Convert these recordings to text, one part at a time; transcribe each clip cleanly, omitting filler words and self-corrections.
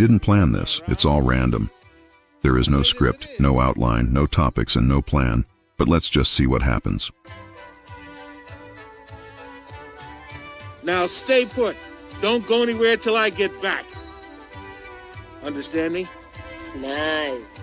didn't plan this, it's all random. There is no script, no outline, no topics, and no plan, but let's just see what happens. Now stay put. Don't go anywhere till I get back. Understand me? Nice.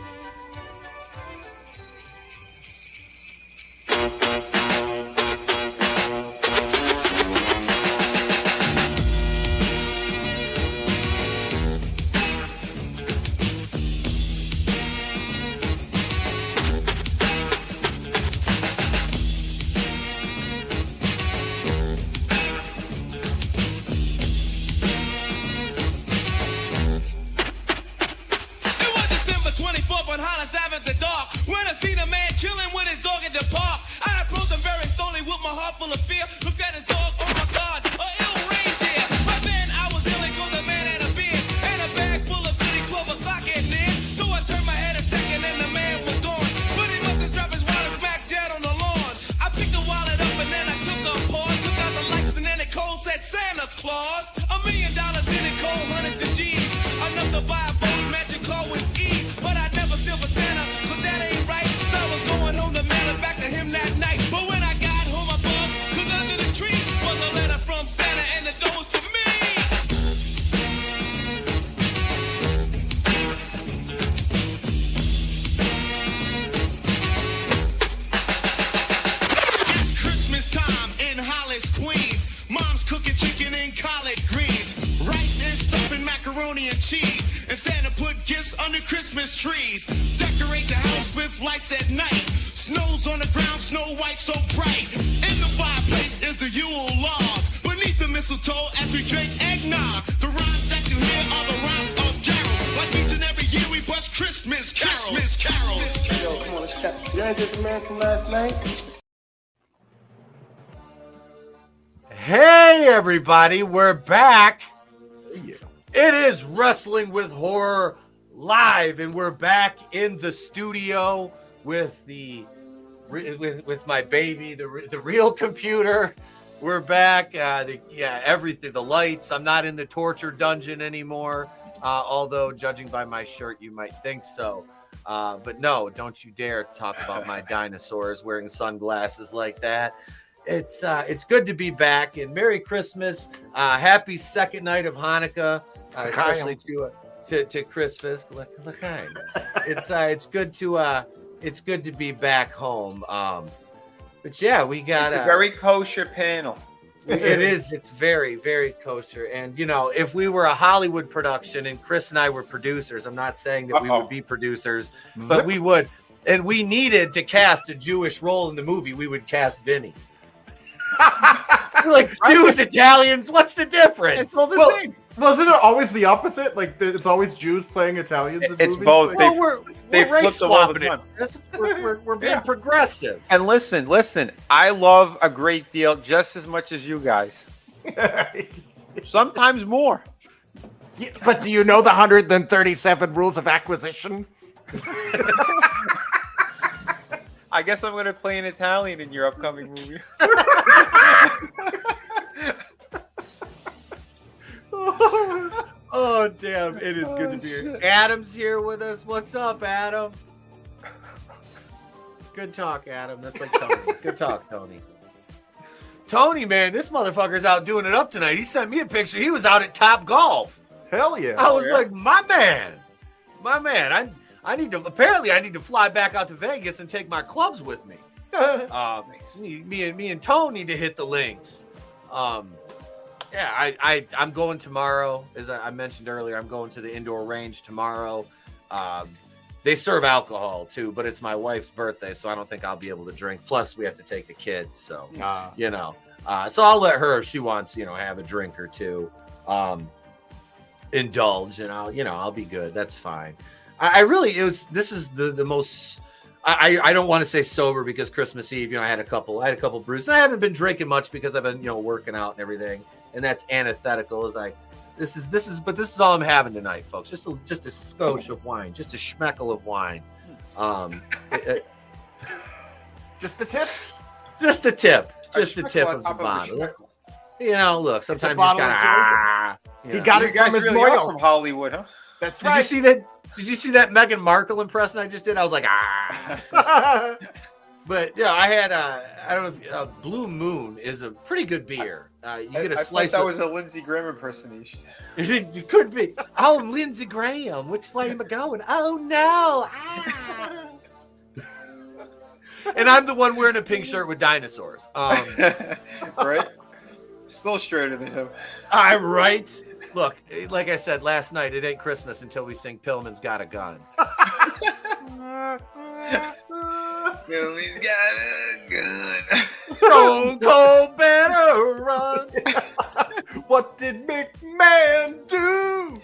Hey everybody, we're back. It is Wrestling with Horror live, and we're back in the studio with with my baby, the real computer. We're back. Everything, the lights. I'm not in the torture dungeon anymore. Although judging by my shirt, you might think so. But no, don't you dare talk about my dinosaurs wearing sunglasses like that. It's good to be back, and Merry Christmas, happy second night of Hanukkah, especially to Chris Fisk. Look, it's good to be back home. But yeah, we got it's a very kosher panel. It is. It's very, very kosher. And, you know, if we were a Hollywood production and Chris and I were producers, I'm not saying that we would be producers, but we would. And we needed to cast a Jewish role in the movie, we would cast Vinny. You're like, Jews, Italians, what's the difference? It's all the same. Wasn't it always the opposite? Like, it's always Jews playing Italians in It's movies? both. Like, They flip them all the time. We're being progressive. And listen, I love a great deal just as much as you guys. Sometimes more. Yeah, but do you know the 137 rules of acquisition? I guess I'm going to play an Italian in your upcoming movie. Oh, damn. It is good to be here. Adam's here with us. What's up, Adam? Good talk, Adam. That's like Tony. Good talk, Tony. Tony, man, this motherfucker's out doing it up tonight. He sent me a picture. He was out at Top Golf. Hell yeah. I was like, my man. I need to fly back out to Vegas and take my clubs with me. Me and Tony to hit the links. I'm going tomorrow. As I mentioned earlier, I'm going to the indoor range tomorrow. They serve alcohol too, but it's my wife's birthday, so I don't think I'll be able to drink. Plus, we have to take the kids, so so I'll let her if she wants, have a drink or two, indulge, and I'll be good. That's fine. This is the most. I don't want to say sober because Christmas Eve, I had a couple brews. And I haven't been drinking much because I've been, working out and everything. And that's antithetical. This is all I'm having tonight, folks. Just a skosh of wine, just a schmeckle of wine. Just the tip? Just the tip. Just the tip of the bottle. Look, sometimes you just gotta. He got it from his really loyal. are from Hollywood, huh? That's Did you see that? Did you see that Meghan Markle impression I just did? I was like, ah. But yeah, I had I don't know if Blue Moon is a pretty good beer. You get a slice. That was a Lindsey Graham impersonation. You could be. Oh, I'm Lindsey Graham. Which way am I going? Oh no! Ah. And I'm the one wearing a pink shirt with dinosaurs. Right? Still straighter than him. Right. Look, like I said last night, it ain't Christmas until we sing Pillman's Got a Gun. Pillman's got a gun. Stone Cold better run. What did McMahon do?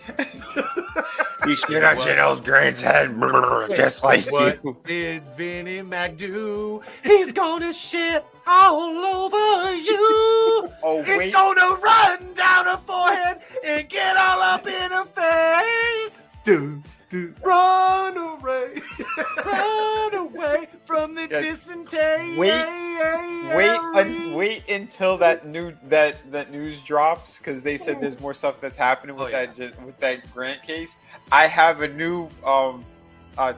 He shit on Janelle's Grant's head, just like What you. did Vinnie Mac do? He's gonna shit all over you. Oh, He's wait. gonna run down her forehead and get all up in her face. Run away. Run away from the dysentery. Wait until that news drops, because they said there's more stuff that's happening with that Grant case. I have a new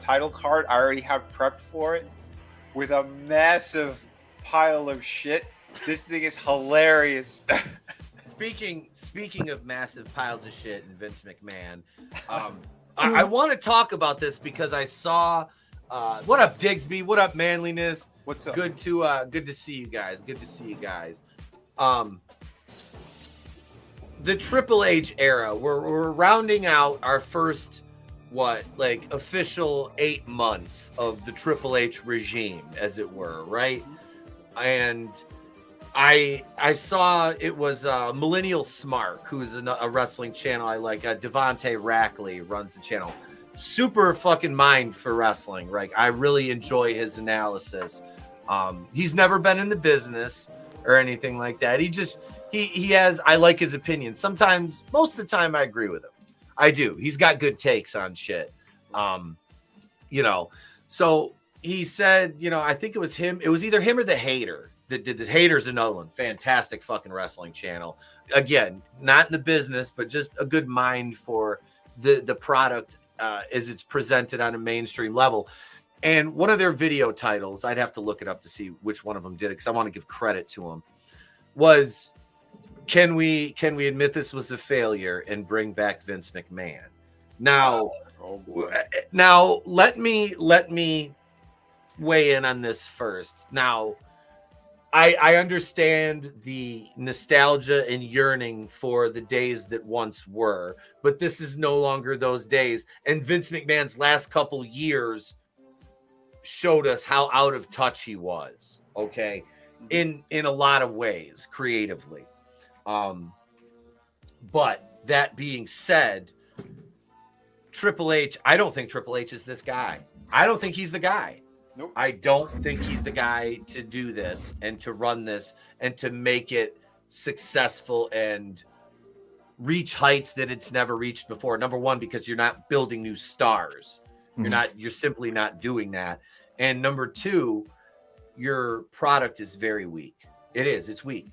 title card. I already have prepped for it with a massive pile of shit. This thing is hilarious. Speaking of massive piles of shit and Vince McMahon, I want to talk about this because I saw. What up, Digsby? What up, Manliness? What's up? Good to see you guys. Good to see you guys. The Triple H era. We're rounding out our first official 8 months of the Triple H regime, as it were, right? And I saw it was Millennial Smart, who's a wrestling channel I like. Devontae Rackley runs the channel. Super fucking mind for wrestling, right? I really enjoy his analysis. He's never been in the business or anything like that. He has, I like his opinion. Sometimes, most of the time, I agree with him. I do. He's got good takes on shit. So he said, I think it was him. It was either him or the Hater. The Hater's another one. Fantastic fucking wrestling channel. Again, not in the business, but just a good mind for the product as it's presented on a mainstream level. And one of their video titles, I'd have to look it up to see which one of them did it, because I want to give credit to him, was can we admit this was a failure and bring back Vince McMahon? Now, let me weigh in on this first. Now, I understand the nostalgia and yearning for the days that once were, but this is no longer those days. And Vince McMahon's last couple years showed us how out of touch he was, okay, in a lot of ways, creatively. But that being said, Triple H, I don't think Triple H is this guy. I don't think he's the guy. Nope. I don't think he's the guy to do this and to run this and to make it successful and reach heights that it's never reached before. Number one, because you're not building new stars. You're simply not doing that. And number two, your product is very weak. It's weak.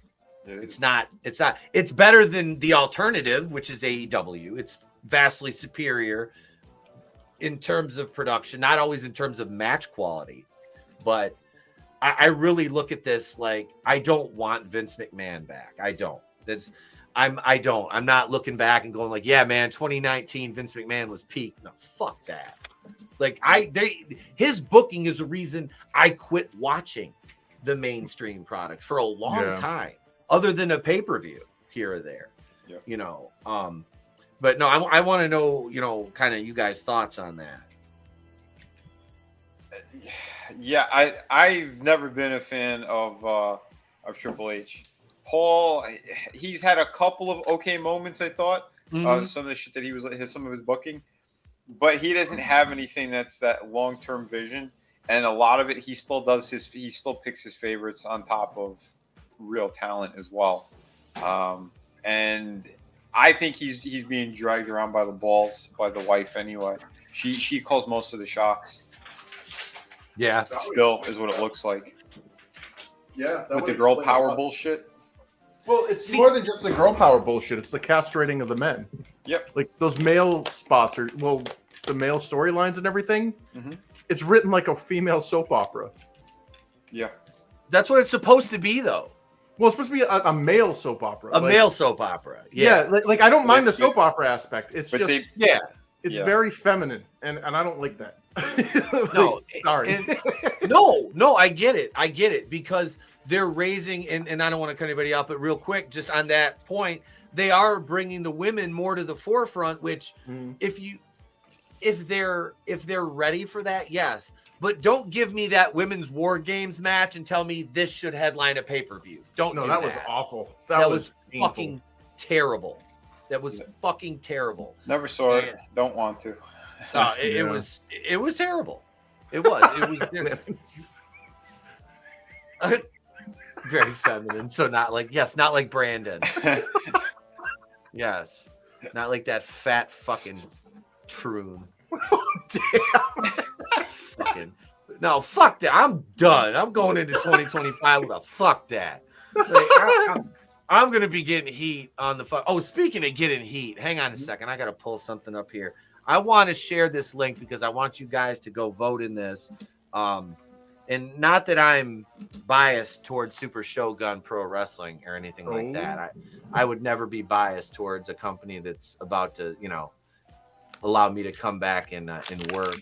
It's not. It's better than the alternative, which is AEW. It's vastly superior in terms of production, not always in terms of match quality, but I really look at this like I don't want Vince McMahon back. I don't. I'm not looking back and going like, yeah, man, 2019 Vince McMahon was peak. No, fuck that. Like his booking is a reason I quit watching the mainstream product for a long time, other than a pay-per-view here or there. Yeah. But no, I want to know, kind of you guys' thoughts on that. Yeah, I've never been a fan of Triple H. Paul, he's had a couple of okay moments, I thought. Some of the shit that some of his booking, but he doesn't have anything that's that long-term vision. And a lot of it, he still picks his favorites on top of real talent as well. And I think he's being dragged around by the balls by the wife anyway. She calls most of the shots. Yeah, still is what it looks like. Yeah, with the girl power bullshit. Well, it's more than just the girl power bullshit. It's the castrating of the men. Yep. Like those male spots are the male storylines and everything. Mhm. It's written like a female soap opera. Yeah. That's what it's supposed to be, though. Well, it's supposed to be a male soap opera. A male soap opera. Yeah, like I don't mind the soap opera aspect. It's just it's very feminine, and I don't like that. No, sorry. No, I get it because they're raising, and I don't want to cut anybody off, but real quick, just on that point, they are bringing the women more to the forefront. Which, if they're ready for that, yes. But don't give me that women's war games match and tell me this should headline a pay-per-view. Don't. No, that was awful. That was fucking terrible. That was fucking terrible. Never saw it. Don't want to. It was terrible. It was very feminine. So not like Brandon. Yes. Not like that fat fucking troon. Fucking no, fuck that. I'm done. I'm going into 2025 with a fuck that. Like, I'm gonna be getting heat on the fuck. Oh, speaking of getting heat, hang on a second. I gotta pull something up here. I want to share this link because I want you guys to go vote in this. And not that I'm biased towards Super Shogun Pro Wrestling or anything like that. I would never be biased towards a company that's about to, allow me to come back and work.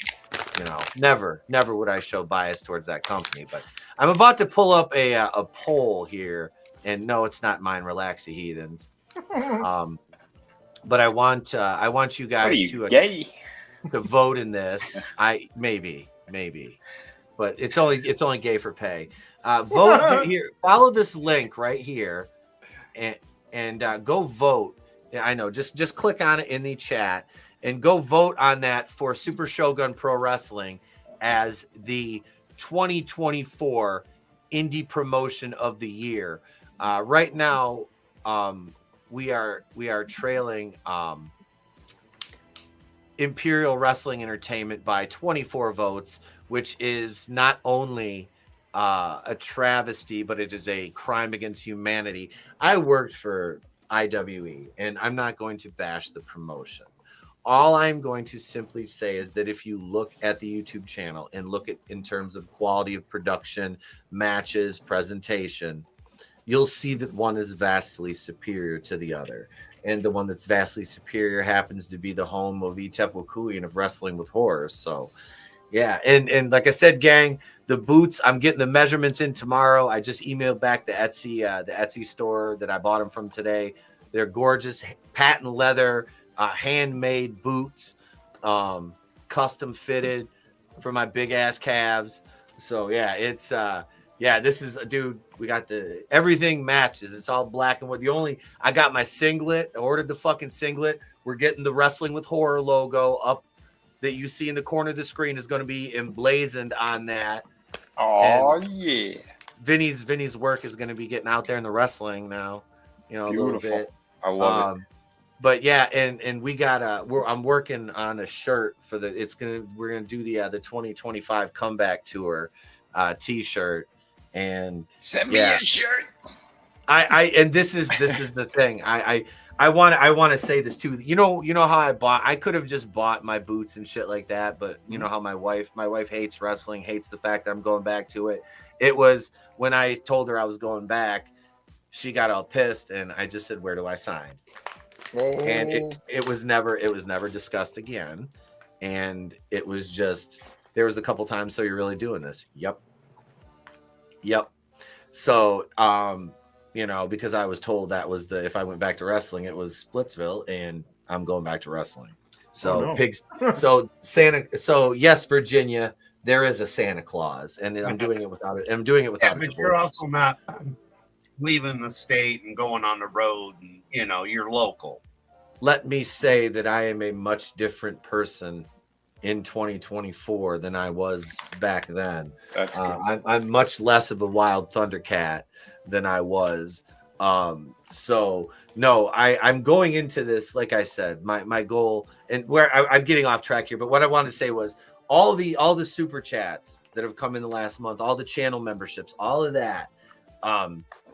Never would I show bias towards that company. But I'm about to pull up a poll here, and no, it's not mine. Relax, you heathens. But I want you guys to vote in this. Maybe, but it's only gay for pay. Vote here. Follow this link right here, and go vote. I know. Just click on it in the chat and go vote on that for Super Shogun Pro Wrestling as the 2024 indie promotion of the year. Right now, we are trailing Imperial Wrestling Entertainment by 24 votes, which is not only a travesty, but it is a crime against humanity. I worked for IWE, and I'm not going to bash the promotion. All I'm going to simply say is that if you look at the YouTube channel and look at in terms of quality of production, matches, presentation, you'll see that one is vastly superior to the other. And the one that's vastly superior happens to be the home of Etep and of Wrestling with Horror. So, yeah. And like I said, gang, the boots, I'm getting the measurements in tomorrow. I just emailed back the Etsy store that I bought them from today. They're gorgeous, patent leather, handmade boots, custom fitted for my big ass calves. So, yeah, it's... this is, dude, we got everything matches. It's all black and white. I got my singlet. I ordered the fucking singlet. We're getting the Wrestling with Horror logo up that you see in the corner of the screen is going to be emblazoned on that. Oh, yeah. Vinny's work is going to be getting out there in the wrestling now, a little bit. I love it. But yeah, and we got I'm working on a shirt for we're going to do the 2025 comeback tour t-shirt. And send me a shirt. And this is the thing. I want to say this too. You know how I could have just bought my boots and shit like that, but you know how my wife hates wrestling, hates the fact that I'm going back to it. It was when I told her I was going back, she got all pissed, and I just said, "Where do I sign?" And it was never discussed again. And it was just, there was a couple times. So you're really doing this? Yep. So, because I was told that was if I went back to wrestling, it was Splitsville, and I'm going back to wrestling. So pigs. So Santa. So yes, Virginia, there is a Santa Claus, and I'm doing it without it. I'm doing it without. Yeah, but you're also not leaving the state and going on the road, and you're local. Let me say that I am a much different person in 2024 than I was back then. That's good. I'm much less of a wild Thundercat than I was. So no, I'm going into this, like I said, my goal, and where I'm getting off track here, but what I wanted to say was all the super chats that have come in the last month, all the channel memberships, all of that,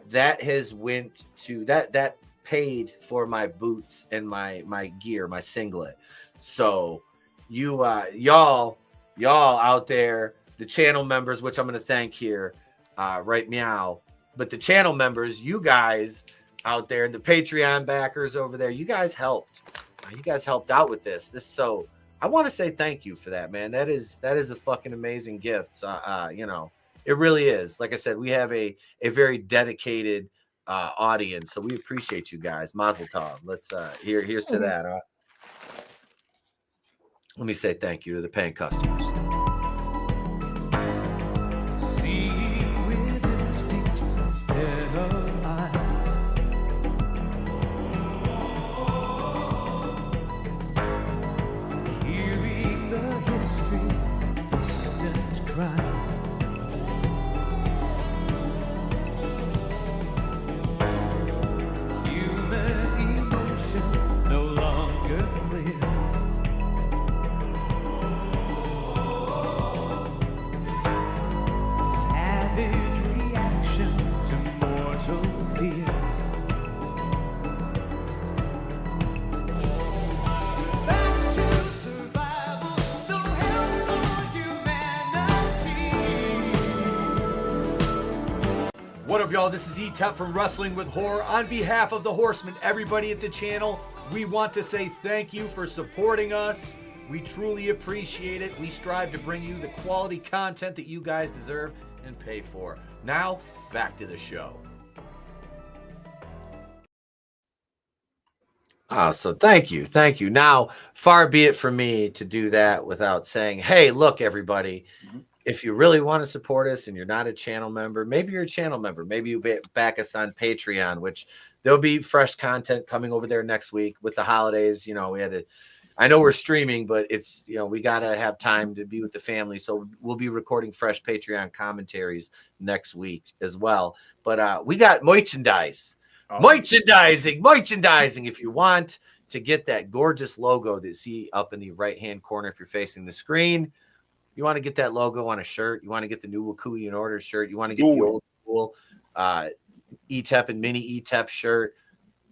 that has went to that paid for my boots and my gear, my singlet. So you y'all out there, the channel members, which I'm going to thank here, right meow. But the channel members, you guys out there, and the Patreon backers over there, you guys helped. You guys helped out with this. So I want to say thank you for that, man. That is a fucking amazing gift. You know, it really is. Like I said, we have a very dedicated audience, so we appreciate you guys. Mazel tov. Let's here's to that. Let me say thank you to the paying customers. What up, y'all? This is Etep from Wrestling with Horror. On behalf of the Horsemen, everybody at the channel, we want to say thank you for supporting us. We truly appreciate it. We strive to bring you the quality content that you guys deserve and pay for. Now, back to the show. So thank you. Now, far be it from me to do that without saying, hey, look, everybody, if you really want to support us and you're not a channel member, maybe you're a channel member. Maybe you back us on Patreon, which there'll be fresh content coming over there next week with the holidays. You know, I know we're streaming, but it's, you know, we got to have time to be with the family. So we'll be recording fresh Patreon commentaries next week as well. But we got merchandise. Merchandising. If you want to get that gorgeous logo that you see up in the right-hand corner if you're facing the screen, you want to get that logo on a shirt, you want to get the new Wakui in Order shirt, you want to get the old school Etep and mini Etep shirt.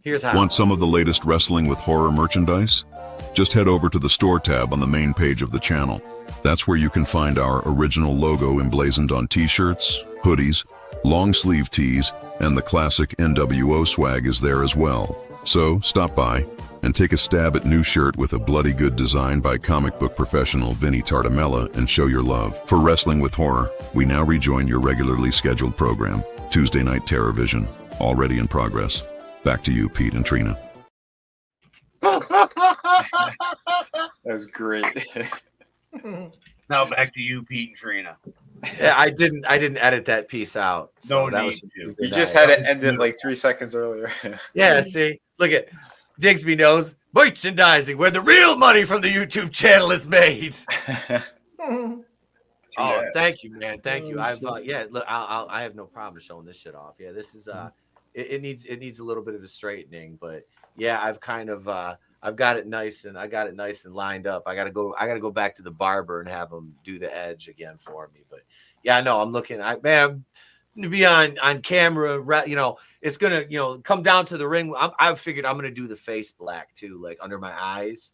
Here's how. Want some of the latest Wrestling with Horror merchandise? Just head over to the store tab on the main page of the channel. That's where you can find our original logo emblazoned on t-shirts, hoodies, long sleeve tees, and the classic NWO swag is there as well. So stop by and take a stab at new shirt with a bloody good design by comic book professional Vinnieart and show your love. For Wrestling with Horror, we now rejoin your regularly scheduled program, Tuesday Night Terror Vision, already in progress. Back to you, Pete and Trina. That was great. Now back to you, Pete and Trina. Yeah, I didn't edit that piece out. So that was you just had to end it like 3 seconds earlier. Yeah, see, look at Digsby knows merchandising where the real money from the YouTube channel is made. Oh, thank you, man. Thank you. I've look, I have no problem showing this shit off. Yeah, this is it needs a little bit of a straightening, but yeah, I've kind of I've got it nice and lined up. I gotta go back to the barber and have him do the edge again for me. But yeah, no, I'm looking. To be on camera, you know, it's gonna, you know, come down to the ring. I've figured I'm gonna do the face black too, like under my eyes.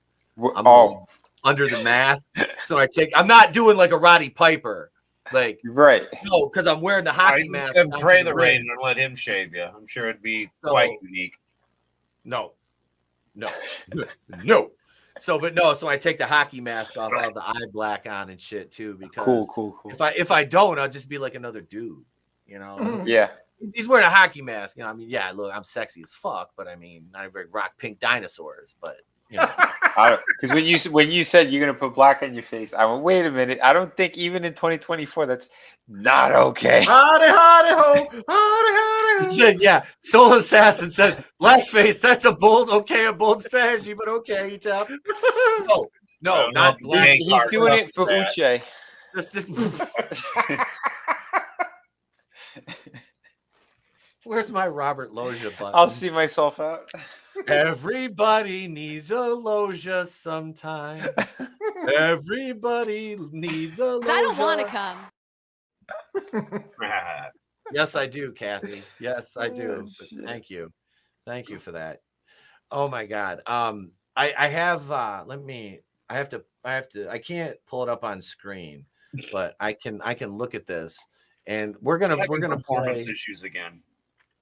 Under the mask. So I'm not doing like a Roddy Piper, like right. No, because I'm wearing the hockey mask. Pray the Razor and let him shave you. I'm sure it'd be quite unique. No. So I take the hockey mask off, I have the eye black on and shit too, because cool. If I don't, I'll just be like another dude, you know? Yeah. He's wearing a hockey mask, you know. I mean, yeah, look, I'm sexy as fuck, but I mean, not even rock pink dinosaurs, but you know. Because when you said you're gonna put black on your face, I went, wait a minute. I don't think even in 2024 that's not okay. Howdy ho. He said, yeah. Soul Assassin said, blackface. That's a bold strategy, but okay, Etep. No, not black. He's doing it for Uche. Where's my Robert Loggia button? I'll see myself out. Everybody needs a Loggia sometime. Everybody needs a Loggia. I don't want to come. Yes, I do, Kathy. Yes, I do. But thank you. Thank you for that. Oh my God. I have I can't pull it up on screen, but I can look at this, and we're gonna performance play issues again.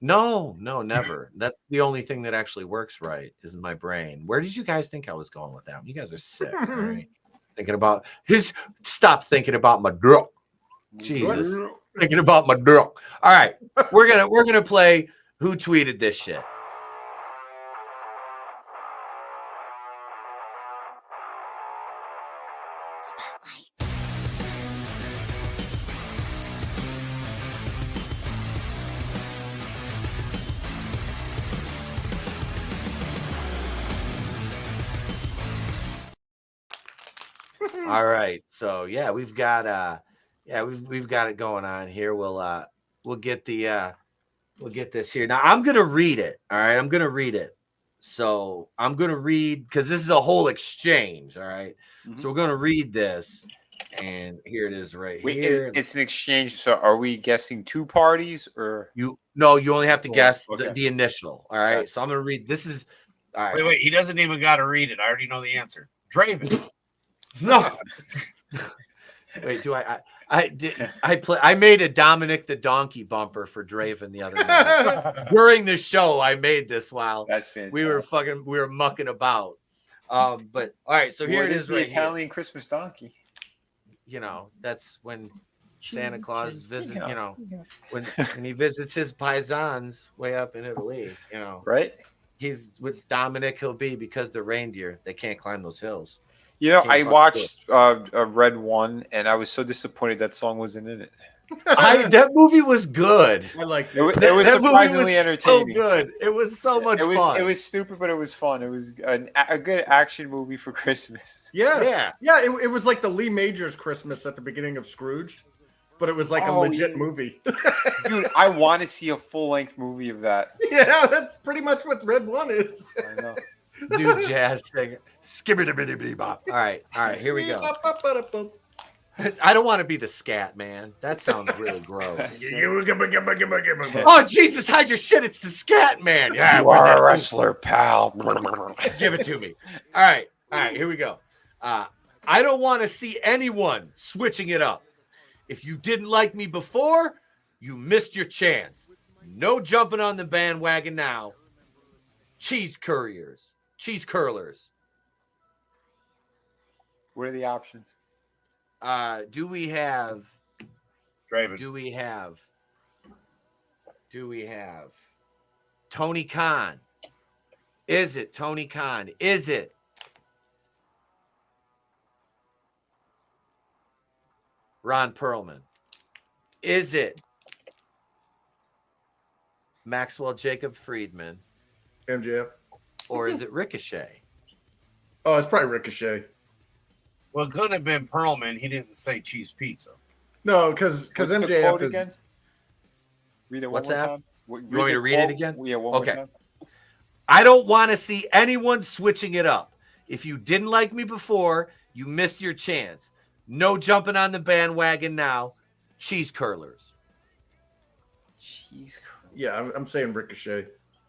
No, never. That's the only thing that actually works right is my brain. Where did you guys think I was going with that? You guys are sick, all right? Stop thinking about my drunk. Jesus. Thinking about my drunk. All right. We're gonna play Who Tweeted This Shit. All right, so yeah, we've got it going on here. We'll get this here. Now I'm gonna read it. All right, I'm gonna read it. So I'm gonna read because this is a whole exchange. All right, so we're gonna read this, and here it is right here. It's an exchange. So are we guessing two parties or you? No, you only have to guess the initial. All right, so I'm gonna read. This is all right. Wait, he doesn't even got to read it. I already know the answer. Draven. No. Wait, do I made a Dominic the Donkey bumper for Draven the other night. During the show, I made this while we were mucking about. But all right, so here it is, the right Italian here. Christmas donkey. You know, that's when Santa Claus visits, you know, when he visits his paisans way up in Italy, you know. Right? He's with Dominic, he'll be because the reindeer, they can't climb those hills. You know, I watched Red One, and I was so disappointed that song wasn't in it. That movie was good. I liked it. It was surprisingly entertaining. So good. It was so much fun. It was stupid, but it was fun. It was a good action movie for Christmas. Yeah. It was like the Lee Majors Christmas at the beginning of Scrooge, but it was like a legit movie. Dude, I want to see a full-length movie of that. Yeah, that's pretty much what Red One is. I know. Dude, jazz singer. Skibbity-bitty-bitty-bop. All right, here we go. I don't want to be the scat man. That sounds really gross. Oh, Jesus, hide your shit. It's the scat man. Yeah, you are a wrestler, pal. Give it to me. All right, here we go. I don't want to see anyone switching it up. If you didn't like me before, you missed your chance. No jumping on the bandwagon now. Cheese curlers. What are the options? Do we have Draven? Do we have Tony Khan? Is it Tony Khan? Is it Ron Perlman? Is it Maxwell Jacob Friedman? MJF? Or is it Ricochet? Oh, it's probably Ricochet. Well, it could have been Perlman. He didn't say cheese pizza. No, because MJF is. Again? Read it What's one more that? time. You want me to read it again? Yeah, one more time. I don't want to see anyone switching it up. If you didn't like me before, you missed your chance. No jumping on the bandwagon now. Cheese curlers. Cheese curlers. Yeah, I'm saying Ricochet.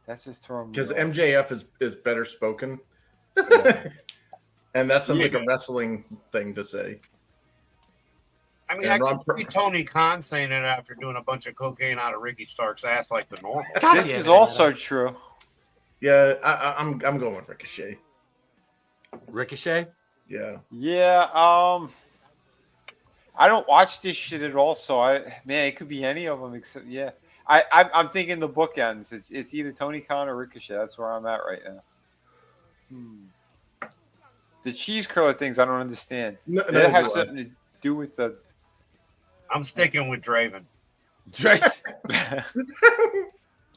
That's just throwing me because off. MJF is better spoken, and that sounds like a wrestling thing to say. I mean, I can see Tony Khan saying it after doing a bunch of cocaine out of Ricky Stark's ass like the normal. This is also true. Yeah, I'm going with Ricochet. Ricochet? Yeah. Yeah. I don't watch this shit at all, so it could be any of them. Except I'm thinking the bookends. It's either Tony Khan or Ricochet. That's where I'm at right now. The cheese curler things I don't understand. Does it have something to do with the? I'm sticking with Draven.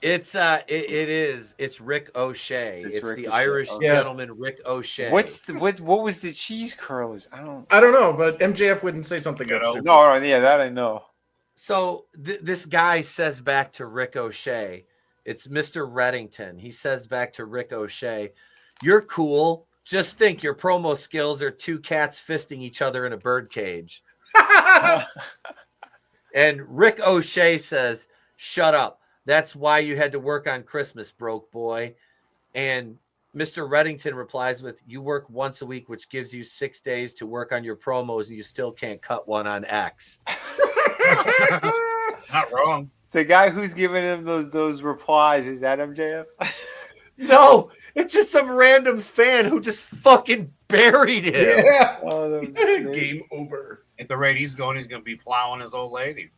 It's Rick O'Shea. It's the Irish gentleman Rick O'Shea. What was the cheese curlers? I don't know, but MJF wouldn't say something else. No, yeah, that I know. So this guy says back to Rick O'Shea, it's Mr. Reddington. He says back to Rick O'Shea, "You're cool. Just think your promo skills are two cats fisting each other in a bird cage." And Rick O'Shea says, "Shut up. That's why you had to work on Christmas, broke boy. And Mr. Reddington replies with, you work once a week, which gives you 6 days to work on your promos, and you still can't cut one on X. Not wrong. The guy who's giving him those replies, is that MJF? No, it's just some random fan who just fucking buried him. Yeah. Oh, Game over. At the rate he's going to be plowing his old lady.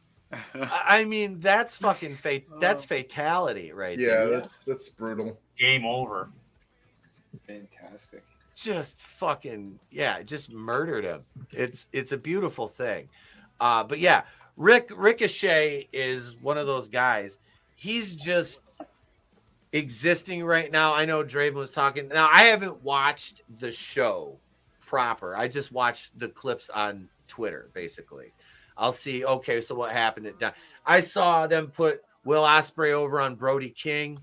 I mean, that's fucking that's fatality right there. Yeah, that's brutal. Game over. It's fantastic. Just fucking, just murdered him. It's a beautiful thing. But yeah, Ricochet is one of those guys. He's just existing right now. I know Draven was talking. Now, I haven't watched the show proper. I just watched the clips on Twitter, basically. I'll see, okay, so what happened at I saw them put Will Ospreay over on Brody King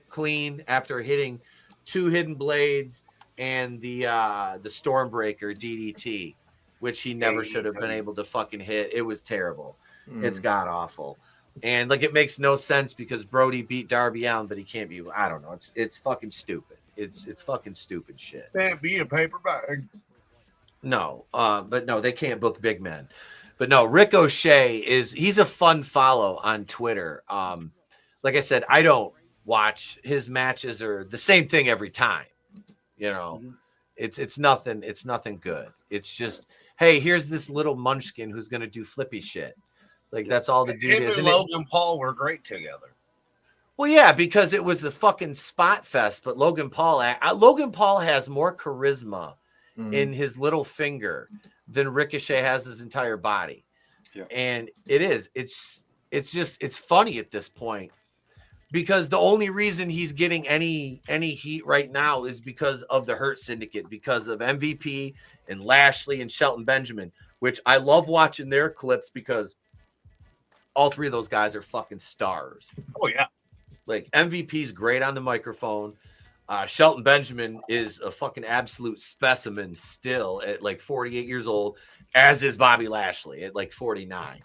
clean after hitting 2 hidden blades and the Stormbreaker DDT, which he never should have been able to fucking hit. It was terrible. It's god awful. And like, it makes no sense because Brody beat Darby Allin, but he can't be. I don't know. It's fucking stupid. It's fucking stupid shit. Can't beat a paper bag. No, but no, they can't book big men. But no, Ricochet he's a fun follow on Twitter. Like I said, I don't watch his matches or the same thing every time. You know, it's nothing good. It's just, hey, here's this little munchkin who's gonna do flippy shit. Like, that's all the dude is. And Logan Paul were great together. Well, yeah, because it was a fucking spot fest. But Logan Paul has more charisma in his little finger than Ricochet has his entire body. Yeah. And it's funny at this point because the only reason he's getting any heat right now is because of the Hurt Syndicate, because of MVP and Lashley and Shelton Benjamin, which I love watching their clips because all 3 of those guys are fucking stars. Oh, yeah. Like, MVP's great on the microphone. Shelton Benjamin is a fucking absolute specimen still at like 48 years old, as is Bobby Lashley at like 49.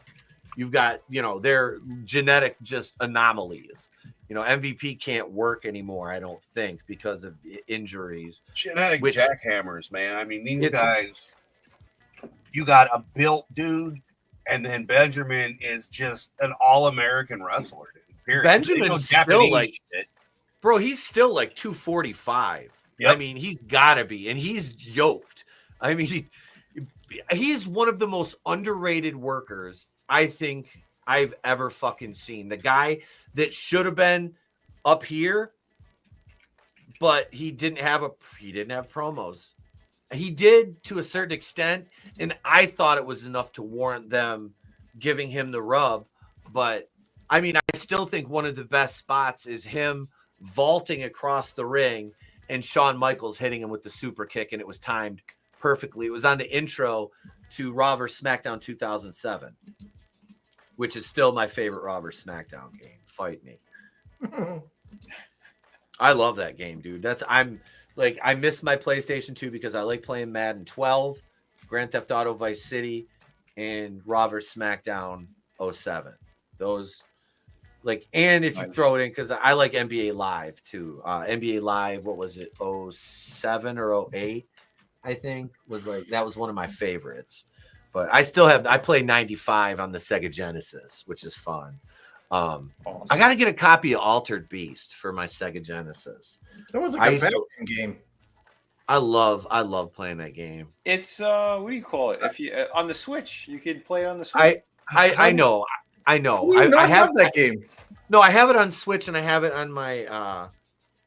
You've got, they're genetic just anomalies. MVP can't work anymore, I don't think, because of injuries. Genetic jackhammers, man. I mean, these guys, you got a built dude, and then Benjamin is just an all-American wrestler, dude. Period. Benjamin's still like, bro, he's still like 245. Yep. I mean, he's got to be, and he's yoked. I mean, he's one of the most underrated workers I think I've ever fucking seen. The guy that should have been up here, but he didn't have promos. He did to a certain extent, and I thought it was enough to warrant them giving him the rub. But I mean, I still think one of the best spots is him vaulting across the ring and Shawn Michaels hitting him with the super kick, and it was timed perfectly. It was on the intro to Raw vs. SmackDown 2007, which is still my favorite Raw vs. SmackDown game. Fight me. I love that game, dude. I miss my PlayStation 2 because I like playing Madden 12, Grand Theft Auto Vice City, and Raw vs. SmackDown 07. Those, and if you throw it in, because I like NBA Live too. NBA Live, what was it, 07 or 08, I think, that was one of my favorites. But I play 95 on the Sega Genesis, which is fun. Awesome. I got to get a copy of Altered Beast for my Sega Genesis. That was a good game. I love playing that game. It's what do you call it? If you on the Switch, you can play it on the Switch. I know. I have that game. No, I have it on Switch and I have it on my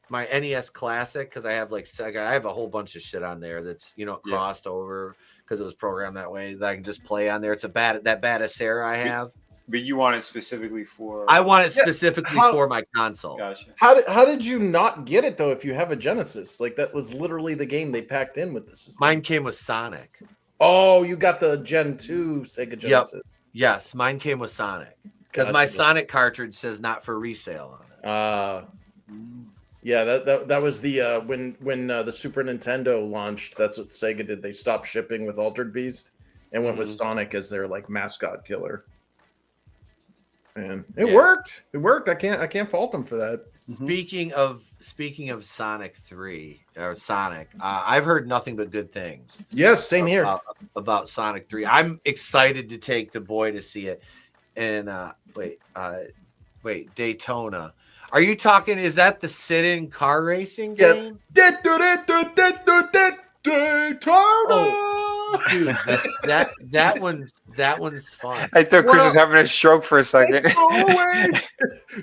my NES Classic because I have Sega. I have a whole bunch of shit on there that's crossed over because it was programmed that way that I can just play on there. It's that Batacera I have. But you want it specifically for? I want it specifically for my console. Gotcha. How did you not get it though? If you have a Genesis, that was literally the game they packed in with this. Mine came with Sonic. Oh, you got the Gen 2 Sega Genesis. Yep. Yes, mine came with Sonic because my Sonic cartridge says not for resale on it. Yeah, that was the when the Super Nintendo launched. That's what Sega did. They stopped shipping with Altered Beast and went with Sonic as their mascot killer. And it worked. It worked. I can't fault them for that. Speaking of Sonic 3 or Sonic, I've heard nothing but good things. Yes, same here. About Sonic 3. I'm excited to take the boy to see it. And wait, Daytona. Are you talking? Is that the sit-in car racing game? Daytona. Oh, dude, that one's fun. I thought Chris was having a stroke for a second.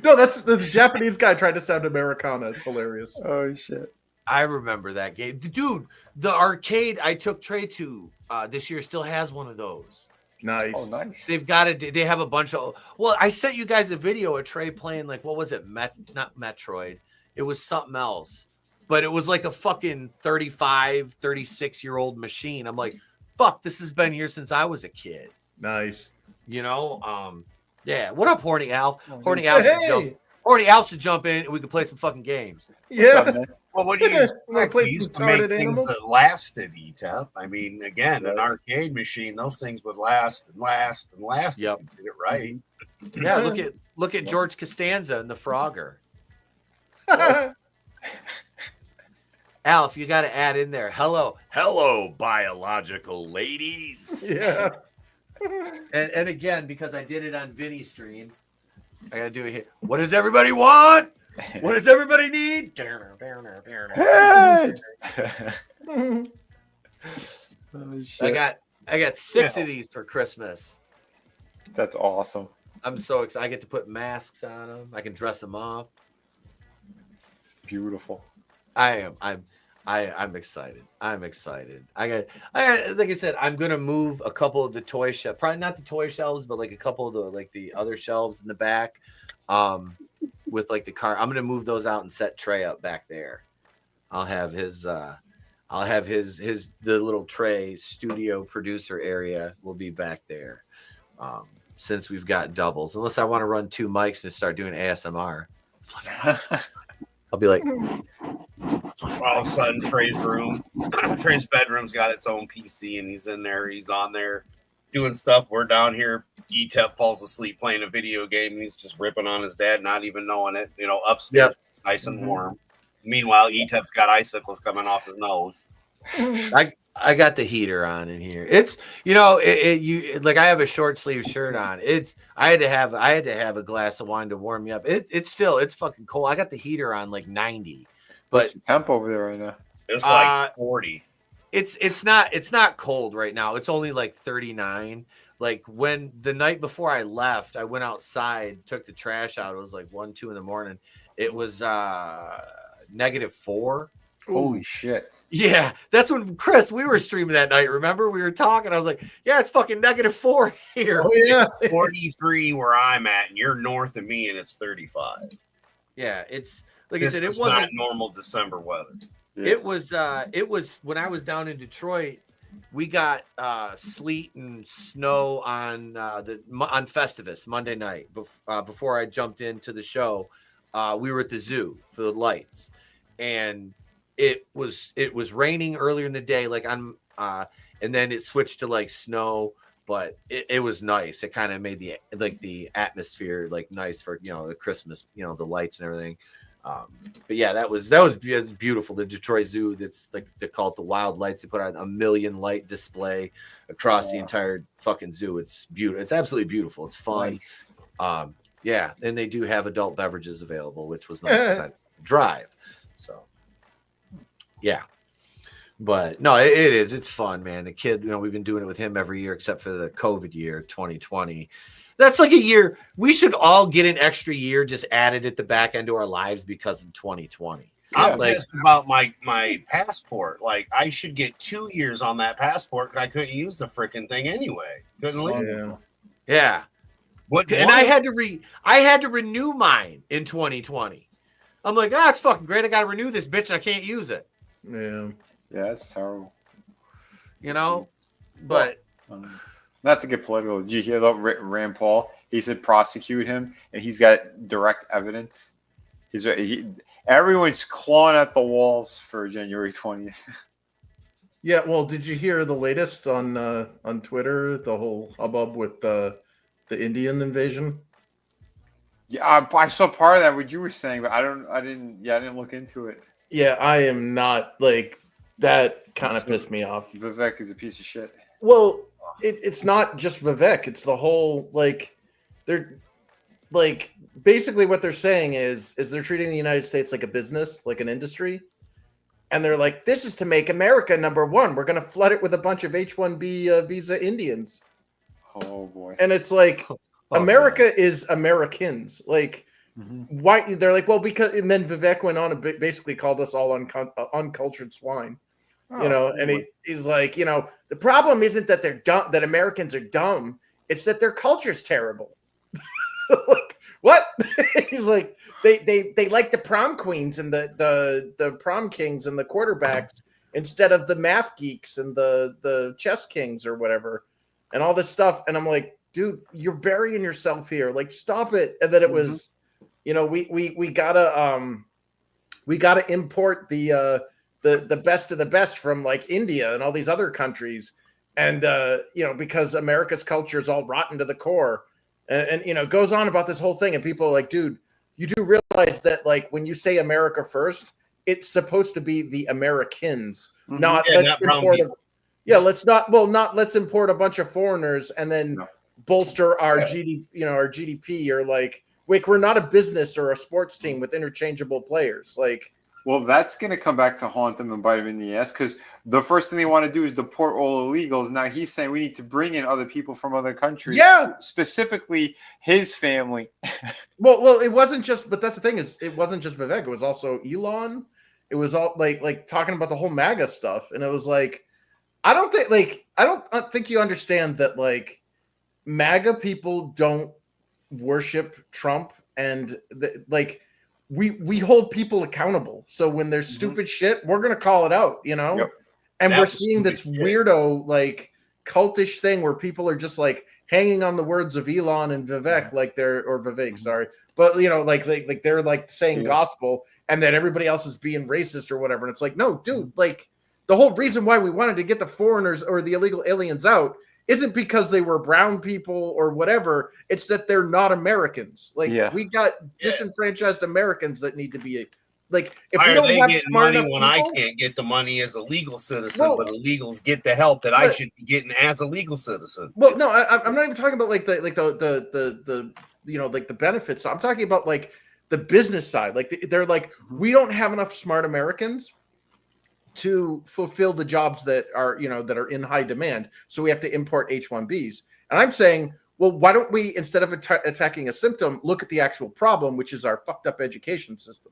No, that's the Japanese guy trying to sound Americana. It's hilarious. Oh shit! I remember that game, dude. The arcade I took Trey to this year still has one of those. Nice. Oh, nice. They've got it. They have a bunch of. Well, I sent you guys a video of Trey playing like what was it? Not Metroid. It was something else. But it was like a fucking 35, 36-year-old machine. I'm like, fuck, this has been here since I was a kid. Nice. You know? Yeah. What up, Horny Alf? Horny Alf should jump in and we could play some fucking games. Yeah. Well, what do you expect? Play We used to some make retarded things animals? that lasted, Etep. I mean, again, an arcade machine, those things would last and last and last. Yep. If you did it right. Yeah, look at George Costanza and the Frogger. Alf, you got to add in there. Hello, biological ladies. Yeah. And again, because I did it on Vinnie's stream, I got to do it here. What does everybody want? What does everybody need? Oh, shit. I got 6 of these for Christmas. That's awesome. I'm so excited. I get to put masks on them. I can dress them up. Beautiful. I'm excited. I'm excited. I got like I said, I'm gonna move a couple of the toy shelves, probably not the toy shelves, but like a couple of the other shelves in the back, with like the car. I'm gonna move those out and set Trey up back there. I'll have his the little Trey studio producer area will be back there. Since we've got doubles, unless I want to run 2 mics and start doing ASMR. I'll be like, All of a sudden, Trey's bedroom's got its own PC, and he's in there. He's on there doing stuff. We're down here. Etep falls asleep playing a video game, and he's just ripping on his dad, not even knowing it. You know, upstairs, nice and warm. Meanwhile, Etep's got icicles coming off his nose. I got the heater on in here. It's you like I have a short sleeve shirt on. I had to have a glass of wine to warm me up. It's fucking cold. I got the heater on like 90. But what's the temp over there right now? It's like 40. It's not cold right now. It's only like 39. Like when the night before I left, I went outside, took the trash out. It was like 1, 2 in the morning. It was -4. Holy shit. Yeah, that's when Chris, we were streaming that night. Remember, we were talking. I was like, "Yeah, it's fucking -4 here." Oh yeah, 43 where I'm at, and you're north of me, and it's 35. Yeah, it's like This I said, it is wasn't not normal December weather. Yeah. It was when I was down in Detroit. We got sleet and snow on Festivus Monday night before I jumped into the show. We were at the zoo for the lights, and it was raining earlier in the day, like on and then it switched to like snow, but it was nice. It kind of made the atmosphere like nice for the Christmas, the lights and everything. But yeah, that was beautiful. The Detroit Zoo, that's like they call it the Wild Lights. They put out a 1 million light display across the entire fucking zoo. It's beautiful. It's absolutely beautiful. It's fun. Nice. Yeah, and they do have adult beverages available, which was nice because I drive. So yeah, but no, it is. It's fun, man. The kid, we've been doing it with him every year except for the COVID year, 2020. That's like a year. We should all get an extra year just added at the back end of our lives because of 2020. I'm pissed about my passport. Like, I should get 2 years on that passport because I couldn't use the freaking thing anyway. Couldn't leave. Yeah. And I had to renew mine in 2020. I'm like, it's fucking great. I got to renew this bitch and I can't use it. Yeah. Yeah, that's terrible. But not to get political. Did you hear that Rand Paul? He said prosecute him, and he's got direct evidence. Everyone's clawing at the walls for January 20th. Yeah. Well, did you hear the latest on Twitter? The whole hubbub with the Indian invasion. Yeah, I saw part of that what you were saying, but I didn't look into it. Yeah, I am not like that. Kind of pissed me off. Vivek is a piece of shit. Well, it's not just Vivek. It's the whole like they're like basically what they're saying is they're treating the United States like a business, like an industry. And they're like, this is to make America number one. We're going to flood it with a bunch of H-1B visa Indians. Oh, boy. And it's like, America is Americans. Like, why? They're like, well, because, and then Vivek went on and basically called us all uncultured swine. You know, and he's like, you know, the problem isn't that they're dumb, that Americans are dumb. It's that their culture's terrible. Like, what? He's like, they like the prom queens and the prom kings and the quarterbacks instead of the math geeks and the chess kings or whatever and all this stuff. And I'm like, dude, you're burying yourself here. Like, stop it. And then it was, you know, we gotta import the best of the best from like India and all these other countries. And you know, because America's culture is all rotten to the core. And you know, goes on about this whole thing, and people are like, dude, you do realize that like when you say America first, it's supposed to be the Americans, not let's import let's import a bunch of foreigners and then bolster our GDP or like we're not a business or a sports team with interchangeable players. Like, well, that's going to come back to haunt them and bite them in the ass because the first thing they want to do is deport all illegals. Now he's saying we need to bring in other people from other countries. Yeah, specifically his family. well, it wasn't just, but that's the thing is, it wasn't just Vivek. It was also Elon. It was all like talking about the whole MAGA stuff, and it was like, I don't think you understand that like MAGA people don't worship Trump, and we hold people accountable. So when there's stupid shit, we're gonna call it out, you know. Yep. And we're seeing this weirdo like cultish thing where people are just like hanging on the words of Elon and Vivek, like they're or Vivek, sorry, but you know, like they're like saying gospel, and that everybody else is being racist or whatever. And it's like, no, dude, like the whole reason why we wanted to get the foreigners or the illegal aliens out isn't because they were brown people or whatever. It's that they're not Americans. Like we got disenfranchised Americans that need to be like. If why we are don't they have getting smart money enough when people, I can't get the money as a legal citizen, but illegals get the help that I should be getting as a legal citizen? Well, no, I'm not even talking about like the you know, like the benefits. I'm talking about like the business side. Like they're like, we don't have enough smart Americans to fulfill the jobs that are, you know, that are in high demand. So we have to import H-1Bs. And I'm saying, well, why don't we, instead of attacking a symptom, look at the actual problem, which is our fucked up education system.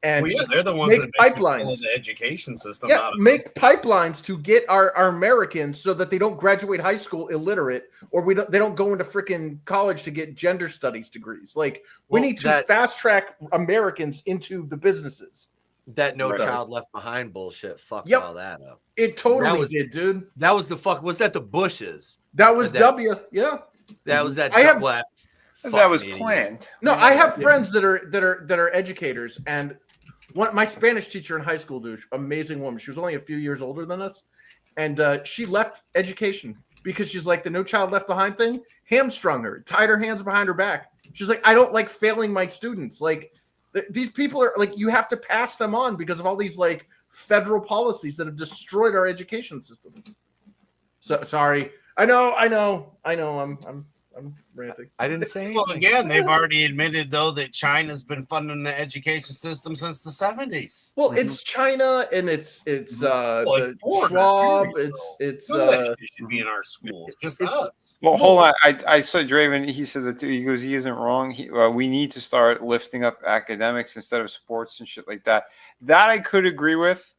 And they're the ones that make pipelines. The education system. Yeah, make pipelines to get our Americans so that they don't graduate high school illiterate, or they don't go into freaking college to get gender studies degrees. Like we need to fast track Americans into the businesses. That No Child Left Behind bullshit fucked all that up. It totally did, dude. That was was that the Bushes? That was W. Yeah. That was that. That was planned. No, I have friends that are educators, and my Spanish teacher in high school, dude, amazing woman. She was only a few years older than us, and she left education because she's like the No Child Left Behind thing hamstrung her, tied her hands behind her back. She's like, I don't like failing my students. Like these people are like, you have to pass them on because of all these like federal policies that have destroyed our education system. So sorry. I know. I'm ranting. I didn't say anything. Well, again, they've already admitted though that China's been funding the education system since the 70s. Well, it's China and it's Schwab. It's should be in our schools. Just us. Well, hold on. I saw Draven. He said that too. He goes, he isn't wrong. We need to start lifting up academics instead of sports and shit like that. That I could agree with.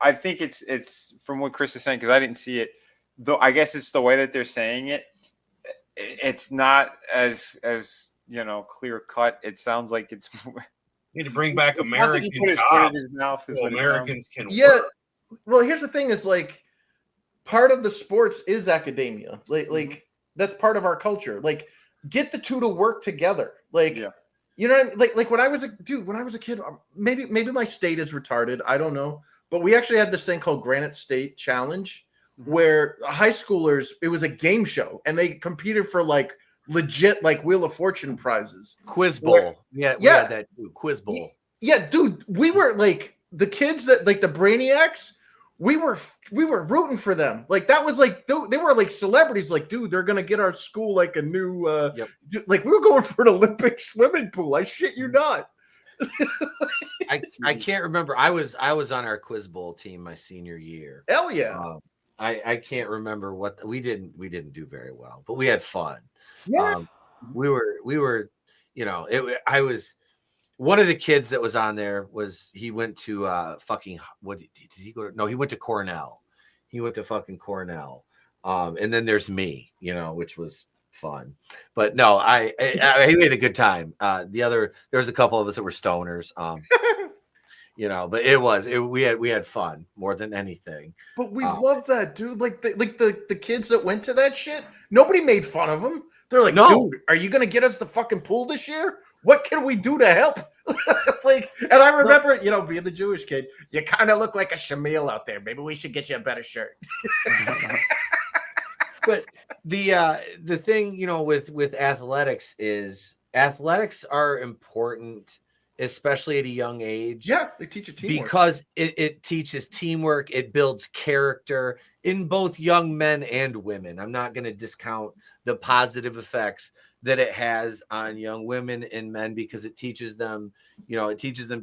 I think it's from what Chris is saying because I didn't see it. Though I guess it's the way that they're saying it. It's not as you know, clear cut. It sounds like it's need to bring back American jobs. So Americans can work. Well, here's the thing: is like part of the sports is academia. Like that's part of our culture. Like get the two to work together. Like you know, what I mean? Like when I was a kid, maybe my state is retarded. I don't know, but we actually had this thing called Granite State Challenge. Where high schoolers, it was a game show and they competed for like legit like Wheel of Fortune prizes. Quiz Bowl. We had that too. Quiz Bowl. Yeah, dude, we were like the kids that like the Brainiacs. We were rooting for them. Like that was like they were like celebrities. Like, dude, they're gonna get our school like a new like we were going for an Olympic swimming pool. I shit you not. I can't remember. I was on our Quiz Bowl team my senior year. Hell yeah. I can't remember what we didn't do very well, but we had fun. Yeah. We were, I was one of the kids that was on there was he went to what did he go to? No, he went to Cornell. He went to fucking Cornell. And then there's me, which was fun. But no, he made a good time. There was a couple of us that were stoners. But we had fun more than anything. But we love that, dude. Like the kids that went to that shit, nobody made fun of them. They're like, no. Dude, are you gonna get us the fucking pool this year? What can we do to help? And I remember, being the Jewish kid, you kind of look like a Shamil out there. Maybe we should get you a better shirt. But the thing, with athletics is athletics are important, especially at a young age. Yeah, they teach you teamwork. Because it teaches teamwork. It builds character in both young men and women. I'm not going to discount the positive effects that it has on young women and men because it teaches them,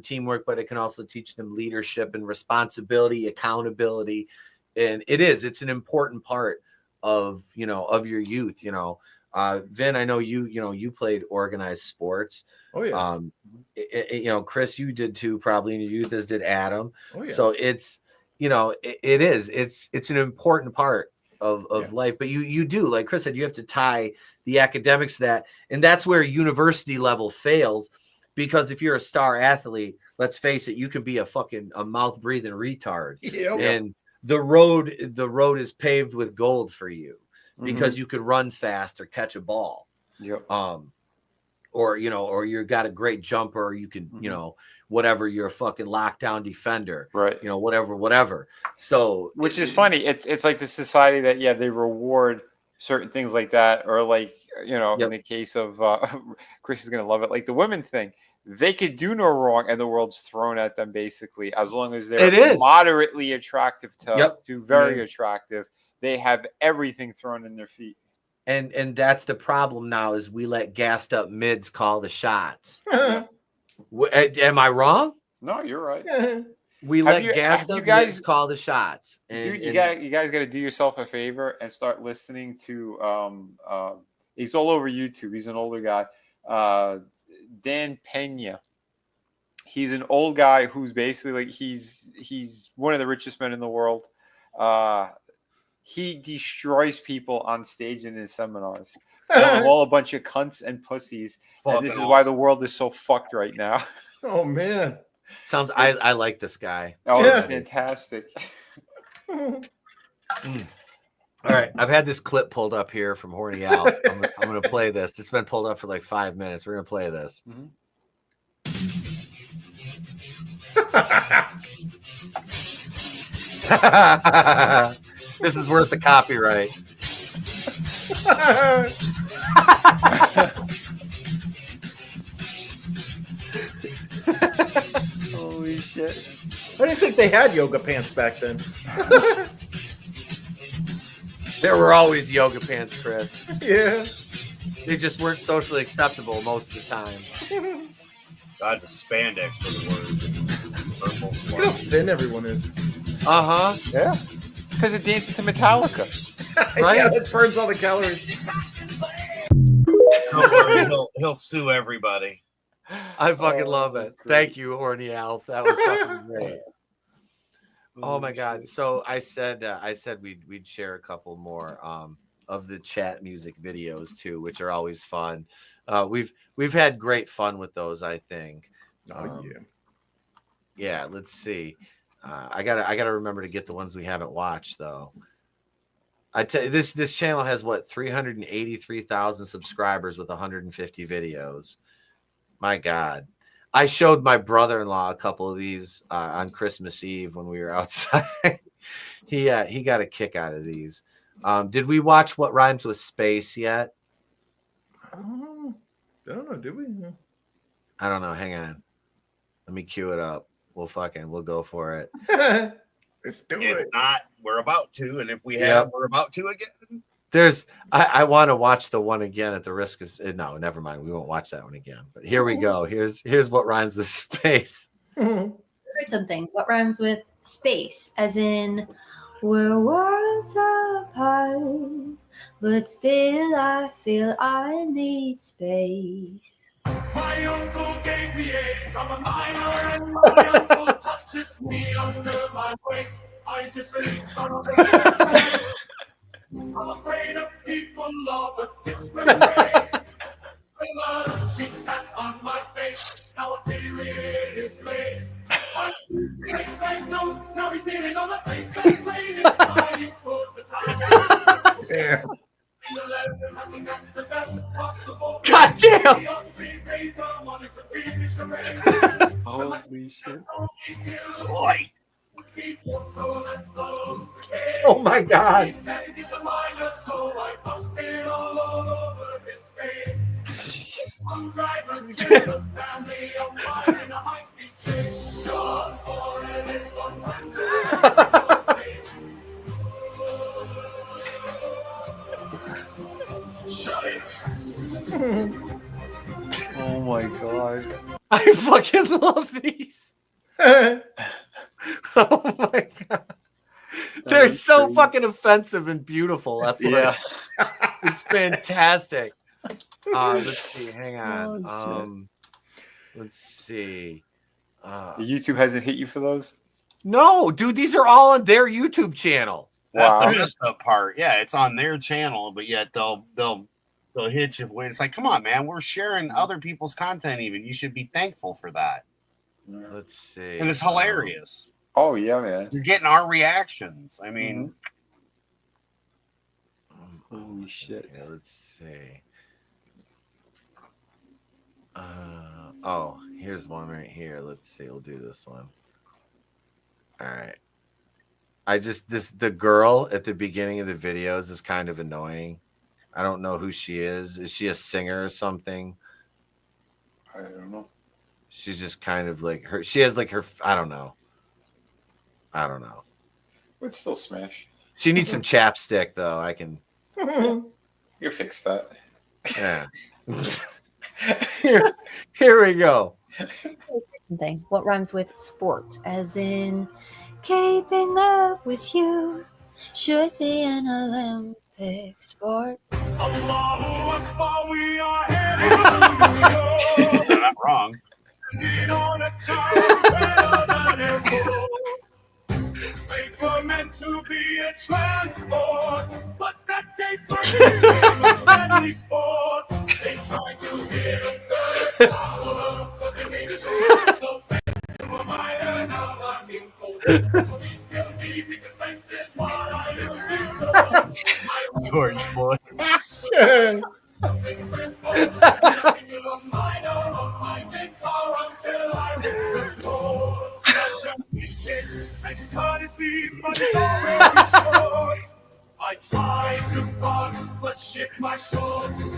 teamwork, but it can also teach them leadership and responsibility, accountability. And it's an important part of your youth. Vin, I know you played organized sports. Oh yeah. Chris, you did too, probably in your youth, as did Adam. Oh yeah. So it's an important part of life, but you do, like Chris said, you have to tie the academics to that, and that's where university level fails, because if you're a star athlete, let's face it, you can be a mouth breathing retard. Yeah. And the road is paved with gold for you because you can run fast or catch a ball. Yep. Or you got a great jumper, or you can, whatever, you're a fucking lockdown defender. Right. Whatever. So which is funny. It's like the society that they reward certain things like that, or like, in the case of Chris is gonna love it, like the women thing. They could do no wrong, and the world's thrown at them basically, as long as they're moderately attractive to very attractive. They have everything thrown in their feet. And that's the problem now, is we let gassed up mids call the shots. Am I wrong? No, you're right. We let gassed up mids call the shots. And, you guys got to do yourself a favor and start listening to he's all over YouTube. He's an older guy. Dan Pena. He's an old guy who's basically like he's one of the richest men in the world. He destroys people on stage in his seminars. They're all a bunch of cunts and pussies. And this is why the world is so fucked right now. Oh man. I like this guy. Oh, it's fantastic. All right. I've had this clip pulled up here from Horny Al. I'm gonna play this. It's been pulled up for like 5 minutes. We're gonna play this. This is worth the copyright. Holy shit. I didn't think they had yoga pants back then. There were always yoga pants, Chris. Yeah. They just weren't socially acceptable most of the time. God, the spandex for the word. Look how thin everyone is. Uh-huh. Yeah. Because it dances to Metallica. Right? Yeah, it burns all the calories. Don't worry, he'll sue everybody. I fucking love it. Great. Thank you, Horny Alf. That was fucking great. Oh my God. So I said we'd share a couple more of the chat music videos too, which are always fun. We've had great fun with those, I think. Yeah, let's see. I gotta remember to get the ones we haven't watched though. I tell you, this channel has 383,000 subscribers with 150 videos. My God. I showed my brother-in-law a couple of these on Christmas Eve when we were outside. He got a kick out of these. Did we watch What Rhymes with Space yet? I don't know. Did we? I don't know. Hang on. Let me cue it up. We'll go for it. Let's do If it. not, we're about to. And if we have, we're about to again. I want to watch the one again at the risk of no, never mind. We won't watch that one again. But here we go. Here's what rhymes with space. Heard something. What rhymes with space? As in, we're worlds apart, but still I feel I need space. My uncle gave me AIDS. I'm a minor, and my uncle touches me under my waist. I just released on the I'm afraid of people of a different race. Because she sat on my face. Now a period is late. No, now he's kneeling on my face. The plane is flying towards the tower. Yeah. God damn! Holy shit. Boy. Oh my God. I'm driving to the family of mine in a high-speed chase. God, for it is 100 face. Shut it. Oh my god. I fucking love these. Oh my God. They're so crazy. fucking offensive and beautiful. That's what it's fantastic. Let's see. Hang on. Oh, Let's see. YouTube hasn't hit you for those? No, dude, these are all on their YouTube channel. That's Wow. the messed up part. Yeah, it's on their channel, but yet they'll hit you when it's like, come on, man, we're sharing other people's content. Even you should be thankful for that. Let's see. And it's hilarious. Oh yeah, man. You're getting our reactions. I mean, Holy shit. Okay, let's see. Here's one right here. Let's see. We'll do this one. All right. The girl at the beginning of the videos is kind of annoying. I don't know who she is. Is she a singer or something? I don't know. She's just kind of like her. She has like her. I don't know. Would still smash. She needs some chapstick though. I can. You fix that. Yeah. Here we go. Thing. What rhymes with sport? As in, keeping up with you should be an Olympic sport. Allahu Akbar, we are heading to New York. they're not wrong. Get on a tower better than airport. Planes were meant to be a transport, but that day became a deadly sport. They tried to hit a third tower, but they made it so fast to a minor. Now I'm in cold. We still need because length is what I usually store. George Floyd. I tried to fuck, but shit my shorts.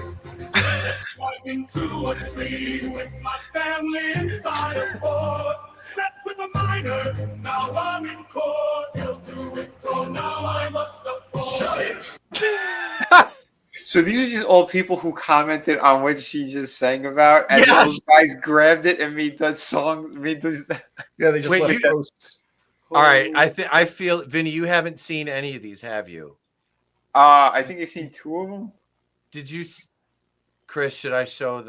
Let's drive into a tree with my family inside a fort. Slept with a minor, now I'm in court. Failed to withdraw, now I must abort. Shut it. So these are just all people who commented on what she just sang about, and Yes. those guys grabbed it and made that song. Made those. Yeah, they just Wait, left you- posts. All right. I feel, Vinny, you haven't seen any of these, have you? I think I've seen two of them. Did you, Chris? Should I show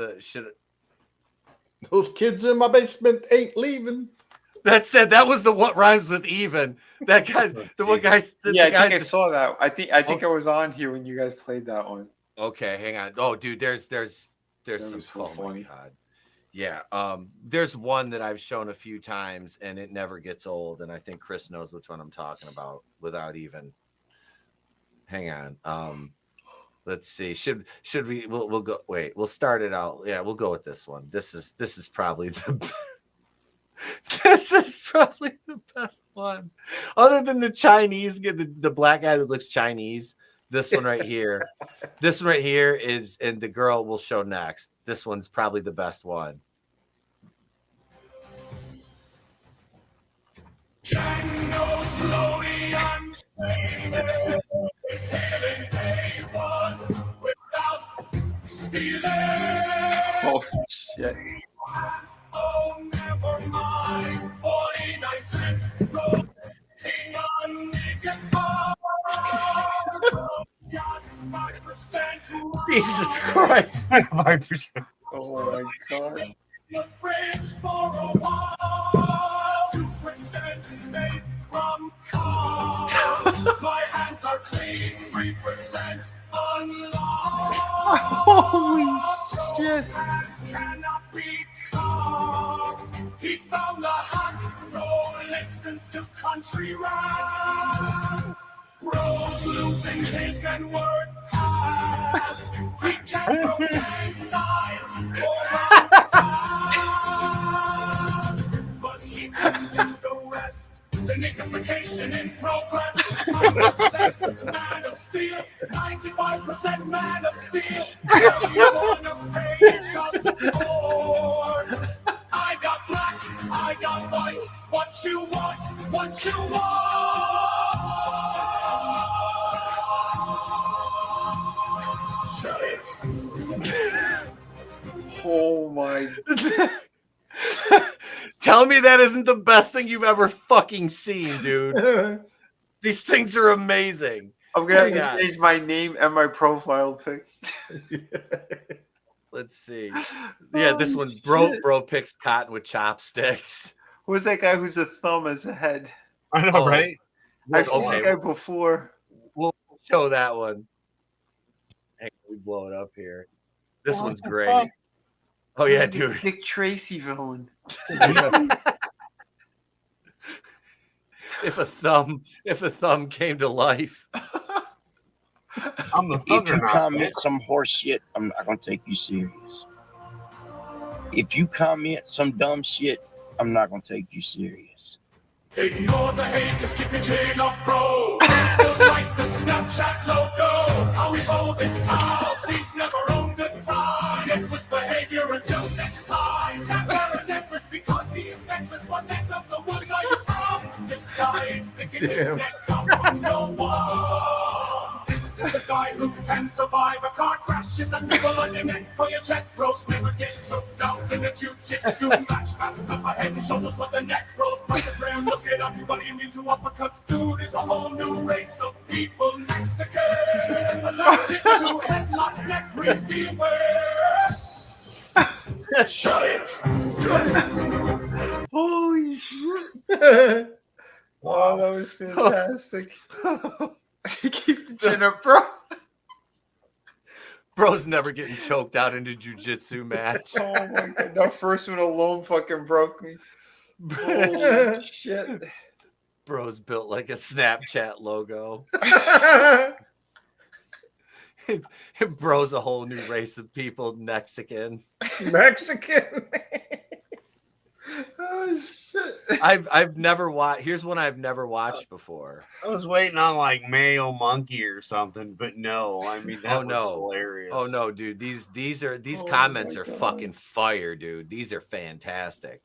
Those kids in my basement ain't leaving. That said, that was the what rhymes with even. That guy, the one guy. Yeah, I think I saw that. I think I was on here when you guys played that one. Okay, hang on. Oh, dude, there's That some. was so Oh my funny. God. Yeah. There's one that I've shown a few times, and it never gets old. And I think Chris knows which one I'm talking about without even. Hang on. Let's see. Should we? We'll go. Wait. We'll start it out. Yeah, we'll go with this one. This is probably the. This is probably the best one, other than the Chinese, the black guy that looks Chinese. This one right here. This one right here is, and the girl will show next. This one's probably the best one. Django slowly unchained, is hailing day one without stealing. Oh shit! Oh, never mind. 49 cents rolling on the guitar. Got 5% Jesus Christ. 5%. Oh my god! in the fridge for a while. 2% safe from cars. My hands are clean. 3% unlocked. Holy shit! Those hands cannot be caught. He found the hot road, listens to country rap. Bro's losing his N-word pass. He can't throw gang signs or pass. But he can get the rest. The niggification in progress. 5% man of steel, 95% man of steel. On a page of support. I got black, I got white. What you want, what you want. Shut it. Oh my! Tell me that isn't the best thing you've ever fucking seen, dude. These things are amazing. I'm gonna have to change my name and my profile pic. Let's see. Yeah, this one, bro picks cotton with chopsticks. Who's that guy who's a thumb as a head? I know, Oh. right? I've seen Okay. that guy before. We'll show that one. Hey, we blow it up here. This one's great. fuck? Oh yeah, dude. Dick Tracy villain. If a thumb came to life. I'm the If you thugger now. comment some horse shit, I'm not gonna take you serious. If you comment some dumb shit, I'm not gonna take you serious. Ignore the hate, just keep your chin up, bro. Still like the Snapchat logo. How we fold this towel, he's never owned a tie. Necklace behavior until next time. Can't wear a necklace because he is necklace. What neck of the woods are you from? This guy ain't sticking his neck out from no one. This is the guy who can survive a car crash. Is the nipple on your neck or your chest rolls. Never get choked out in a jiu-jitsu match. Master for head and shoulders with the neck rolls. Pentagram, look it up. What do you mean to uppercuts? Dude, is a whole new race of people. Mexican, allergic to headlocks, neck beware. Shut it. Holy shit! Wow, that was fantastic. Keep the chin up, bro. Bro's never getting choked out in a jiu-jitsu match. Oh my god, that first one alone fucking broke me. Holy shit. Bro's built like a Snapchat logo. Bro's a whole new race of people, Mexican. Mexican. Oh shit. I've never watched. Here's one I've never watched before. I was waiting on like Mayo Monkey or something, but no. I mean, that was hilarious. Oh no, dude. These Oh comments my are God. fucking fire, dude. These are fantastic.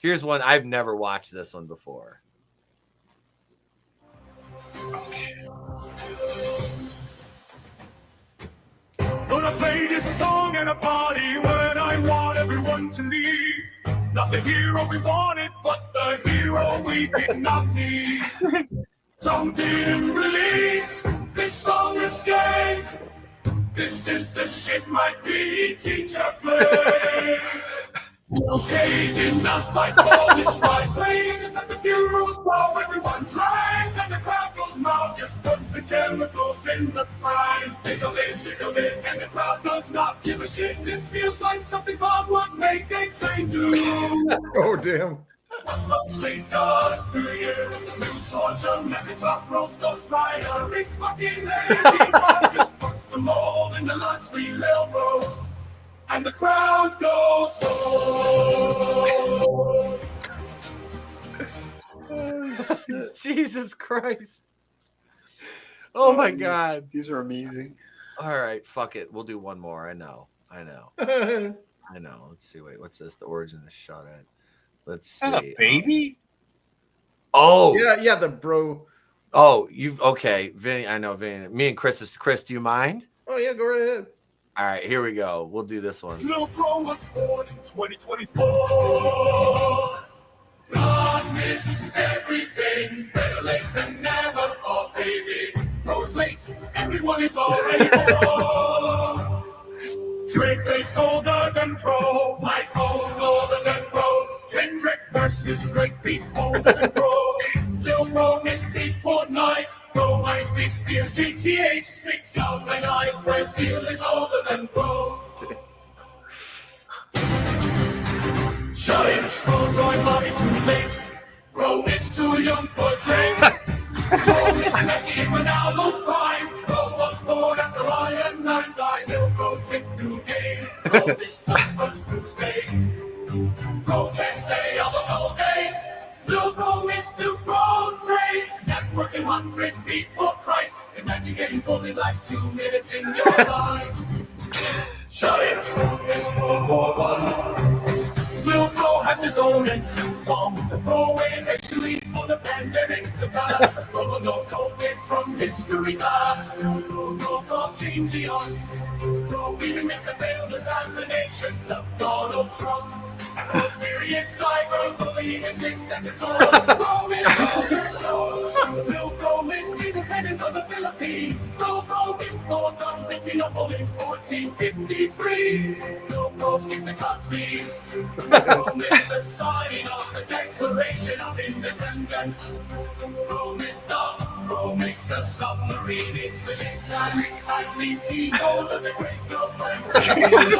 Here's one I've never watched this one before. Gonna play this song at a party when I want everyone to leave. Not the hero we wanted, but the hero we did not need. Song didn't release, this song escaped. This is the shit my PE teacher plays. Okay, did not fight for this right. Playing this at the funeral, so everyone cries and the crowd goes now. Just put the chemicals in the crime. Think of it, sick of it, and the crowd does not give a shit. This feels like something Bob would make a train do. Oh damn. What train does to you? New torture, method talk, roast, ghost rider, is fucking lady. Just put them all in the lunch railroad. And the crowd goes home. Jesus Christ. Oh my God. These are amazing. All right, fuck it. We'll do one more. I know. Let's see. Wait, what's this? The origin of Shut It. Let's see. Baby? Oh. Yeah, the bro. Oh, okay. Vinny, I know Vinny. Me and Chris, do you mind? Oh, yeah, go right ahead. All right, here we go. We'll do this one. Lil Bro was born in 2024. God missed everything. Better late than never. Oh, baby. Bro's late. Everyone is already born. Drake Drake's older than Bro. My phone older than Bro. Kendrick versus Drake beef older than Bro. Lil Bro missed beat Fortnite. Bro might beat Spears GTA 6. Out and Ice where Steel is older than Bro. Shut it. Bro joined Bobby too late. Bro is too young for Drake. Bro is Messi in Ronaldo's prime. Bro was born after Iron Man died. Lil Bro drink new game. Bro is the first crusade. Bro can't say all those old days. Lil Bro missed to Bro trade. Networking 100 beef for price. Imagine getting bullied like 2 minutes in your life. Shut it. It's for one. Lil Bro has his own entrance song. Bro waited patiently for the pandemic to pass. Bro no COVID from history class. Bro crossed James Eons. Bro even missed the failed assassination of Donald Trump. Bro experienced cyberbullying in 6 seconds old. Bro missed all their shows. Lil Bro missed independence of the Philippines. Lil Bro missed Lord Constantinople in 1453. Lil Bro skips the cutscenes. Bro missed the signing of the Declaration of Independence. Bro missed the submarine incident. And at least he's older than Grace's girlfriend.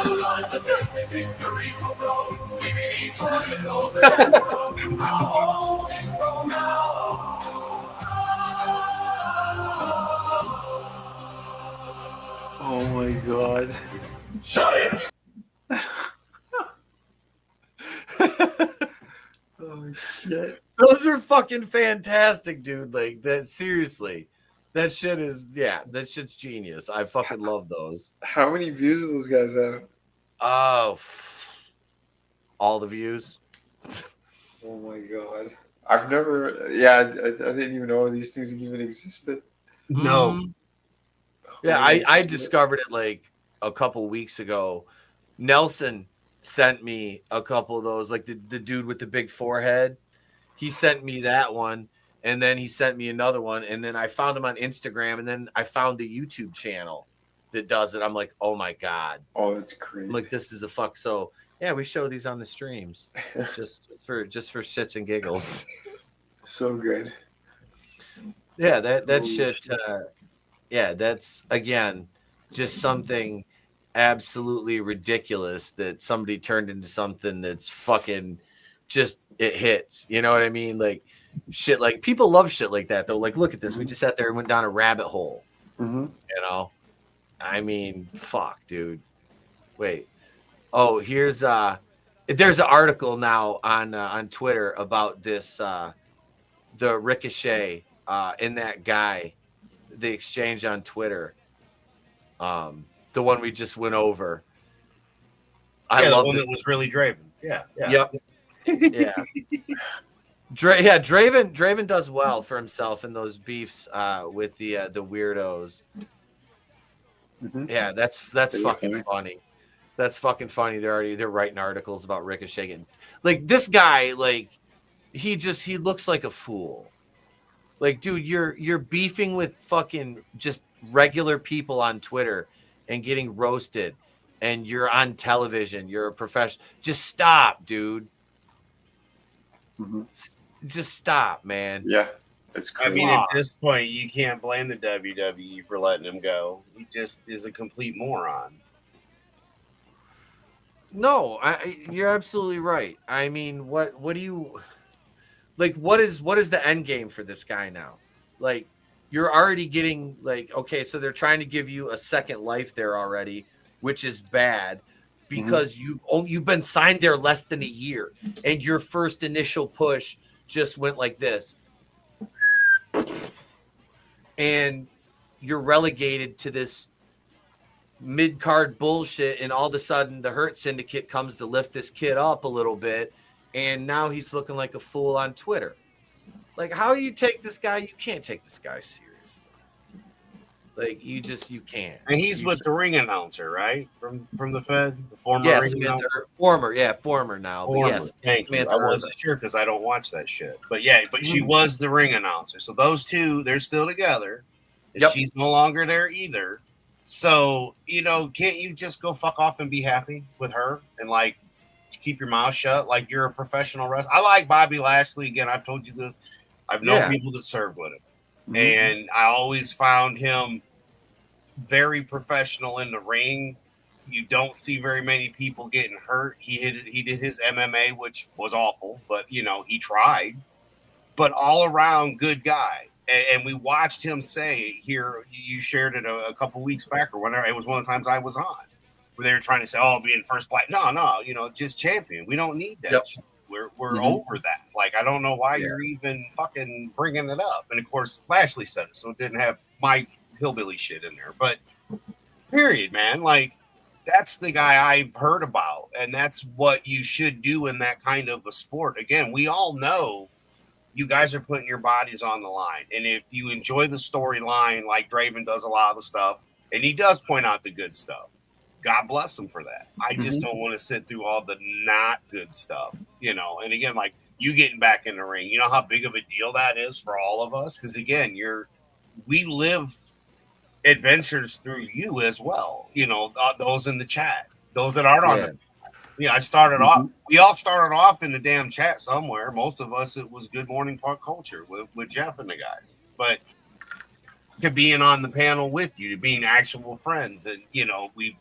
Elizabeth is history for Bro. Stevie Toilet older than Bro. How old is Bro now? Oh my God. Shut it! Oh shit. Those are fucking fantastic, dude. Like that, seriously. That shit's genius. I fucking love those. How many views do those guys have? Oh, all the views. Oh my God. I've never, I didn't even know these things even existed. No. Yeah, I discovered it like a couple weeks ago. Nelson sent me a couple of those, like the dude with the big forehead. He sent me that one, and then he sent me another one, and then I found him on Instagram, and then I found the YouTube channel that does it. I'm like, oh my God. Oh, that's crazy. I'm like, this is a fuck. So yeah, we show these on the streams just for shits and giggles. So good. Yeah, that shit. Yeah, that's again just something absolutely ridiculous that somebody turned into something that's fucking just it hits. You know what I mean? Like shit. Like people love shit like that though. Like look at this. We just sat there and went down a rabbit hole. Mm-hmm. You know, I mean, fuck, dude. Wait. Oh, here's there's an article now on Twitter about this the Ricochet in that guy, the exchange on Twitter. The one we just went over. I love the one this. that was really Draven. Yeah. Yep. Yeah. Draven does well for himself in those beefs with the weirdos. Mm-hmm. Yeah, that's fucking funny. That's fucking funny. They're writing articles about Ricochet getting, like this guy, like he looks like a fool. Like, dude, you're beefing with fucking just regular people on Twitter and getting roasted, and you're on television. You're a professional. Just stop, dude. Mm-hmm. Just stop, man. Yeah, it's crazy. I mean, at this point, you can't blame the WWE for letting him go. He just is a complete moron. No, you're absolutely right. I mean, what do you like? What is the end game for this guy now? Like, you're already getting like, okay, so they're trying to give you a second life there already, which is bad because you've been signed there less than a year, and your first initial push just went like this, and you're relegated to this mid-card bullshit, and all of a sudden the Hurt Syndicate comes to lift this kid up a little bit, and now he's looking like a fool on Twitter. Like, how do you take this guy? You can't take this guy seriously. Like, you can't. And he's with the ring announcer, right? From the Fed, the former ring announcer. Former now. Former. But yes, thank you. I wasn't sure because I don't watch that shit. But yeah, she was the ring announcer. So those two, they're still together. Yep. She's no longer there either. So, can't you just go fuck off and be happy with her and like keep your mouth shut? Like, you're a professional wrestler. I like Bobby Lashley. Again, I've told you this. I've known people that served with him. Mm-hmm. And I always found him very professional in the ring. You don't see very many people getting hurt. He did his MMA, which was awful, but he tried. But all around good guy. And we watched him say here, you shared it a couple weeks back or whenever, it was one of the times I was on, where they were trying to say, oh, being first black. No, just champion. We don't need that. Yep. We're over that. Like, I don't know why you're even fucking bringing it up. And of course, Lashley said it, so it didn't have my hillbilly shit in there. But period, man. Like, that's the guy I've heard about, and that's what you should do in that kind of a sport. Again, we all know you guys are putting your bodies on the line, and if you enjoy the storyline, like Draven does a lot of the stuff, and he does point out the good stuff, God bless him for that. I just don't want to sit through all the not good stuff, And again, like, you getting back in the ring, you know how big of a deal that is for all of us? Because again, we live adventures through you as well. Those in the chat, those that aren't on the I started off. We all started off in the damn chat somewhere. Most of us, it was Good Morning Punk Culture with Jeff and the guys. But to being on the panel with you, to being actual friends, and we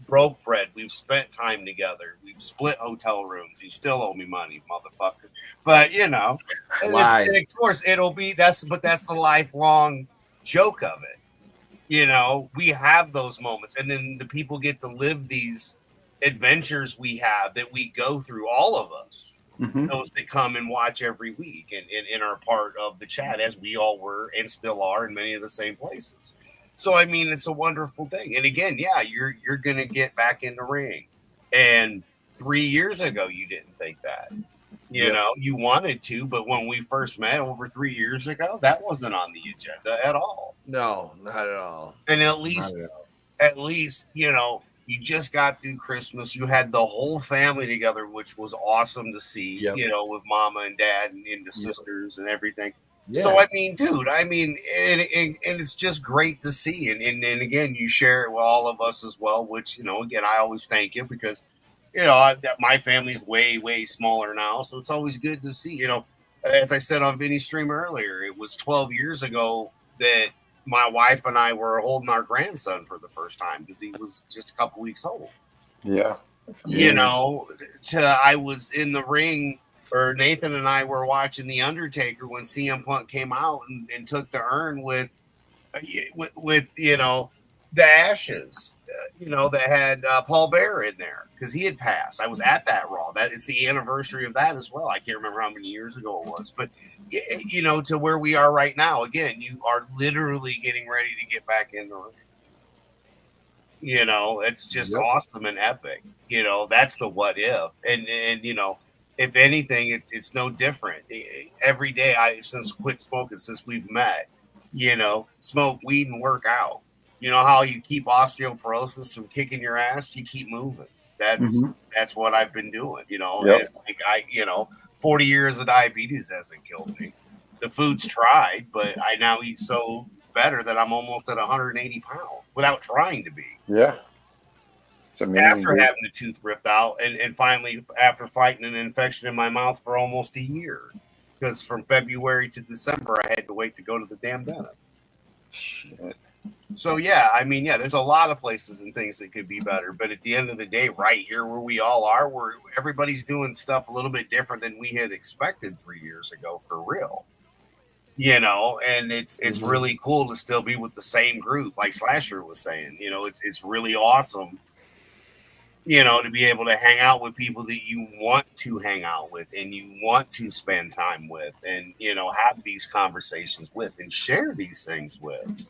broke bread. We've spent time together. We've split hotel rooms. You still owe me money, motherfucker. But and of course it'll be that's the lifelong joke of it. We have those moments, and then the people get to live these adventures we have that we go through, all of us, those that come and watch every week and are part of the chat, as we all were and still are in many of the same places. So I mean, it's a wonderful thing. And again, you're gonna get back in the ring. And 3 years ago you didn't think that. You wanted to, but when we first met over 3 years ago, that wasn't on the agenda at all. No, not at all. And at least, you just got through Christmas. You had the whole family together, which was awesome to see, with mama and dad and the sisters and everything. Yeah. So, I mean, dude, and it's just great to see. And again, you share it with all of us as well, which, again, I always thank you because, my family's way, way smaller now. So it's always good to see, as I said on Vinny's stream earlier, it was 12 years ago that my wife and I were holding our grandson for the first time because he was just a couple weeks old. Yeah. I was in the ring, or Nathan and I were watching The Undertaker when CM Punk came out and took the urn with the ashes, that had Paul Bearer in there because he had passed. I was at that Raw. That is the anniversary of that as well. I can't remember how many years ago it was, but to where we are right now. Again, you are literally getting ready to get back in the ring. It's just awesome and epic. That's the what if, and if anything, it's no different. Every day since quit smoking, since we've met, smoke weed and work out. You know how you keep osteoporosis from kicking your ass? You keep moving. That's what I've been doing. It's like 40 years of diabetes hasn't killed me. The food's tried, but I now eat so better that I'm almost at 180 pounds without trying to be. Yeah. It's amazing. After having the tooth ripped out and finally after fighting an infection in my mouth for almost a year, because from February to December, I had to wait to go to the damn dentist. Shit. So, there's a lot of places and things that could be better. But at the end of the day, right here where we all are, where everybody's doing stuff a little bit different than we had expected 3 years ago, for real. And it's really cool to still be with the same group, like Slasher was saying. It's really awesome, to be able to hang out with people that you want to hang out with and you want to spend time with and, have these conversations with and share these things with.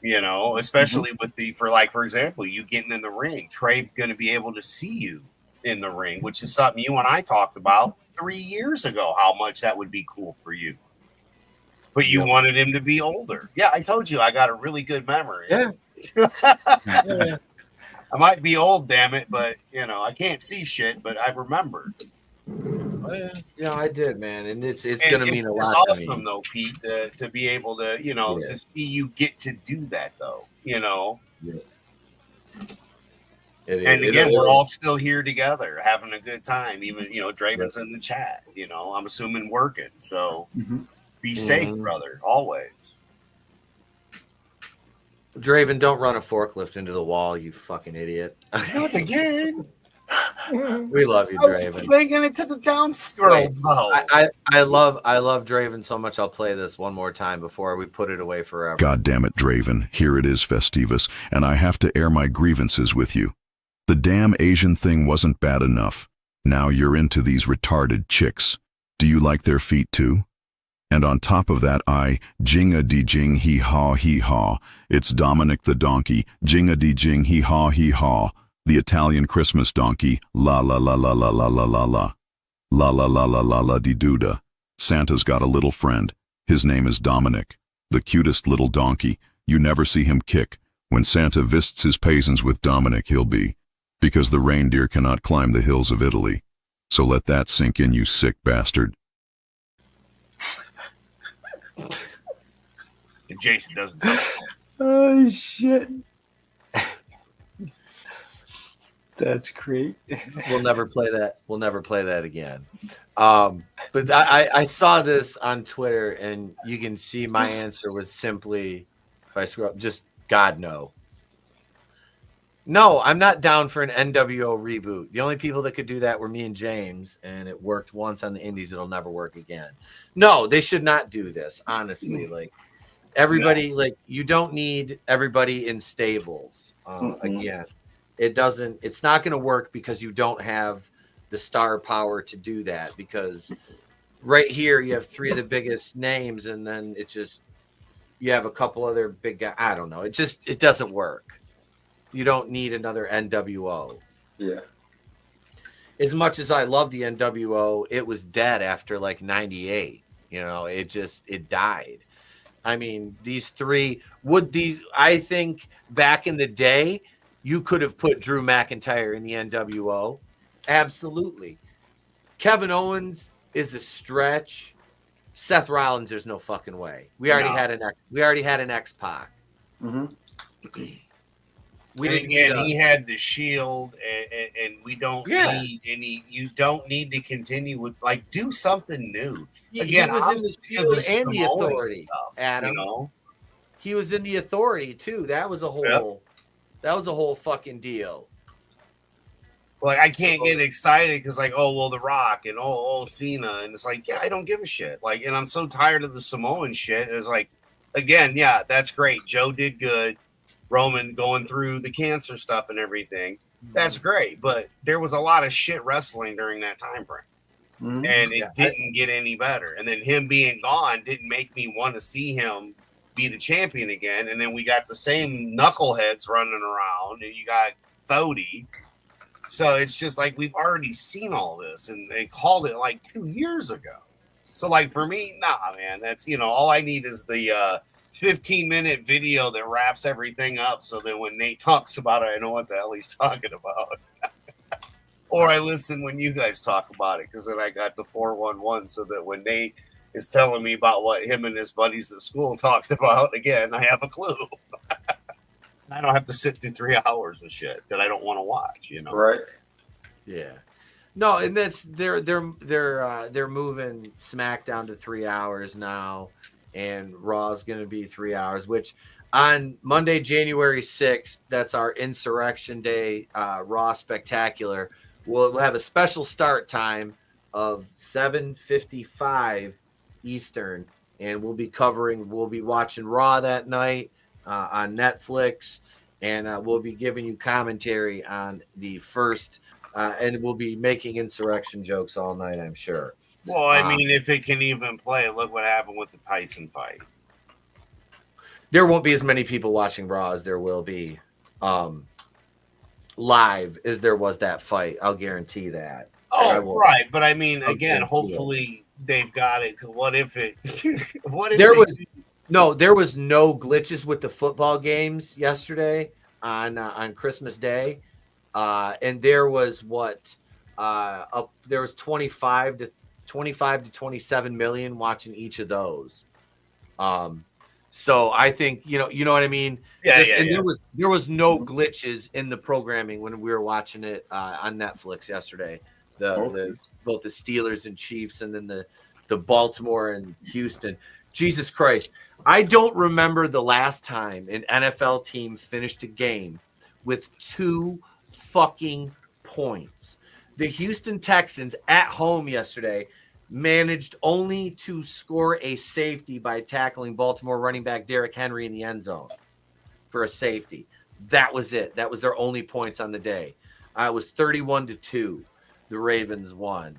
You know, especially with for example, you getting in the ring, Trey going to be able to see you in the ring, which is something you and I talked about 3 years ago, how much that would be cool for you. But you wanted him to be older. Yeah, I told you I got a really good memory. Yeah. I might be old, damn it, but you know, I can't see shit, but I remember. Yeah, I did, man, and it's gonna mean a lot. It's awesome though, Pete, to be able to, you know, to see you get to do that though, you know. Yeah. And again, we're all still here together, having a good time. Even, you know, Draven's in the chat. You know, I'm assuming working. So be safe, brother, always. Draven, don't run a forklift into the wall, you fucking idiot. Not again. We love you, Draven. Banging it to the downstairs. I love Draven so much. I'll play this one more time before we put it away forever. God damn it, Draven. Here it is, Festivus, and I have to air my grievances with you. The damn Asian thing wasn't bad enough. Now you're into these retarded chicks. Do you like their feet too? And on top of that, jinga-de-jing hee-haw. It's Dominic the donkey, jinga-de-jing hee-haw. The Italian Christmas donkey, la la la la la la la la la. La la la la la la de duda. Santa's got a little friend. His name is Dominic. The cutest little donkey. You never see him kick. When Santa visits his peasants with Dominic, he'll be. Because the reindeer cannot climb the hills of Italy. So let that sink in, you sick bastard. And Jason doesn't. Oh, shit. That's great. We'll never play that. We'll never play that again. But I saw this on Twitter, and you can see my answer was simply, if I scroll up, just God, no. No, I'm not down for an NWO reboot. The only people that could do that were me and James, and it worked once on the indies. It'll never work again. No, they should not do this, honestly. Like, everybody, like, you don't need everybody in stables. Again, it's not going to work because you don't have the star power to do that, because right here you have three of the biggest names, and then it's just, you have a couple other big guys. I don't know. It doesn't work. You don't need another NWO. Yeah. As much as I love the NWO, it was dead after like 98. You know, it died. I mean, I think back in the day, you could have put Drew McIntyre in the NWO. Absolutely. Kevin Owens is a stretch. Seth Rollins, there's no fucking way. We already had an X-Pac. He had the Shield, and we don't need any. You don't need to continue with, like, do something new. Again, he was in the Shield and the Authority. Stuff, Adam, you know? He was in the Authority too. That was a whole fucking deal. Like, I can't get excited because, like, oh well, The Rock and Cena, and it's like, yeah, I don't give a shit. Like, and I'm so tired of the Samoan shit. It's like, again, yeah, that's great. Joe did good. Roman going through the cancer stuff and everything. That's great. But there was a lot of shit wrestling during that time frame. And it didn't get any better. And then him being gone didn't make me want to see him be the champion again. And then we got the same knuckleheads running around, and you got Thody. So it's just like, we've already seen all this, and they called it like 2 years ago. So, like, for me, nah, man, that's, you know, all I need is the 15-minute video that wraps everything up, so that when Nate talks about it, I know what the hell he's talking about. Or I listen when you guys talk about it, because then I got the 411, so that when Nate is telling me about what him and his buddies at school talked about, again, I have a clue. I don't have to sit through 3 hours of shit that I don't want to watch, you know? Right. Yeah. No, and that's they're moving SmackDown to 3 hours now, and Raw's going to be 3 hours, which on Monday, January 6th, that's our Insurrection Day Raw Spectacular. We'll have a special start time of 7:55 Eastern, and we'll be watching Raw that night on Netflix, and we'll be giving you commentary on the first, and we'll be making Insurrection jokes all night, I'm sure. Well, I mean, if it can even play, look what happened with the Tyson fight. there won't be as many people watching Raw as there will be live as there was that fight. I'll guarantee that. Oh, right. But I mean, I'll again, guarantee hopefully they've got it. 'Cause what if it? What if there they- was no glitches with the football games yesterday on Christmas Day, and there was there was 25 to 27 million watching each of those. So I think you know what I mean. Yeah. There was no glitches in the programming when we were watching it on Netflix yesterday. Both the Steelers and Chiefs, and then the Baltimore and Houston. Jesus Christ, I don't remember the last time an NFL team finished a game with 2 fucking points. The Houston Texans at home yesterday managed only to score a safety by tackling Baltimore running back Derrick Henry in the end zone for a safety. That was it. That was their only points on the day. It was 31-2. The Ravens won.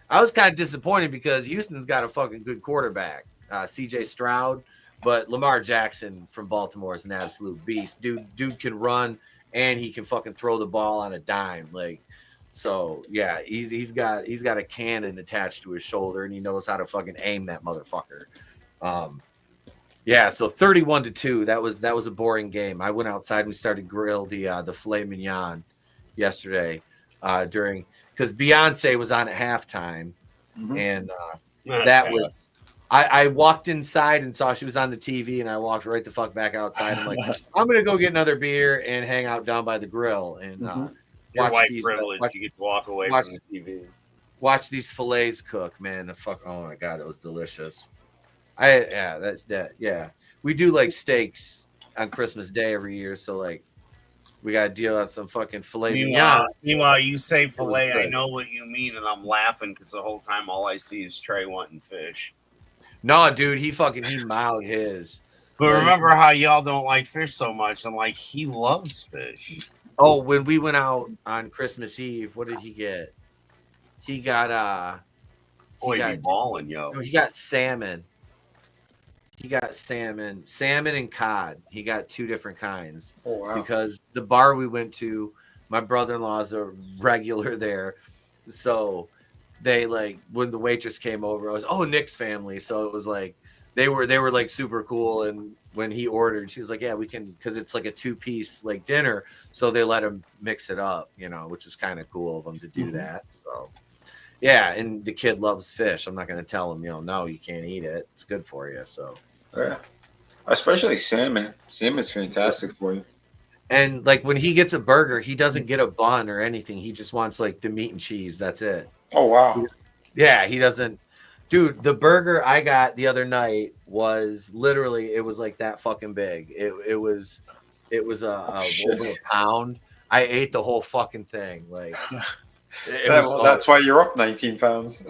I was kind of disappointed because Houston's got a fucking good quarterback, CJ Stroud, but Lamar Jackson from Baltimore is an absolute beast. Dude can run, and he can fucking throw the ball on a dime. So yeah, he's got a cannon attached to his shoulder, and he knows how to fucking aim that motherfucker. Yeah, so 31-2. That was a boring game. I went outside and we started to grill the filet mignon yesterday because Beyonce was on at halftime, and that was. I walked inside and saw she was on the TV, and I walked right the fuck back outside. I'm like, I'm gonna go get another beer and hang out down by the grill and. Your white privilege, you get to walk away from the TV. Watch these fillets cook, man. Oh my god, it was delicious. We do like steaks on Christmas Day every year, so we gotta deal out some fucking filet mignon. Meanwhile, you say filet, I know what you mean, and I'm laughing because the whole time all I see is Trey wanting fish. No, dude, he mild his. But remember how y'all don't like fish so much, and he loves fish. Oh, when we went out on Christmas Eve, what did he get? He got you balling, yo. He got salmon. Salmon and cod. He got 2 different kinds. Oh wow! Because the bar we went to, my brother-in-law's a regular there, so they when the waitress came over, I was Nick's family, so it was they were super cool. And when he ordered, she was like, yeah, we can, because it's a 2-piece dinner, so they let him mix it up, which is kind of cool of them to do that. So yeah, and the kid loves fish. I'm not going to tell him, no, you can't eat it, it's good for you. So yeah, especially salmon. Salmon's fantastic for you. And when he gets a burger, he doesn't get a bun or anything. He just wants the meat and cheese. That's it. Oh wow. Yeah, he doesn't. Dude, the burger I got the other night was literally, it was that fucking big. It was over a pound. I ate the whole fucking thing. That's why you're up 19 pounds.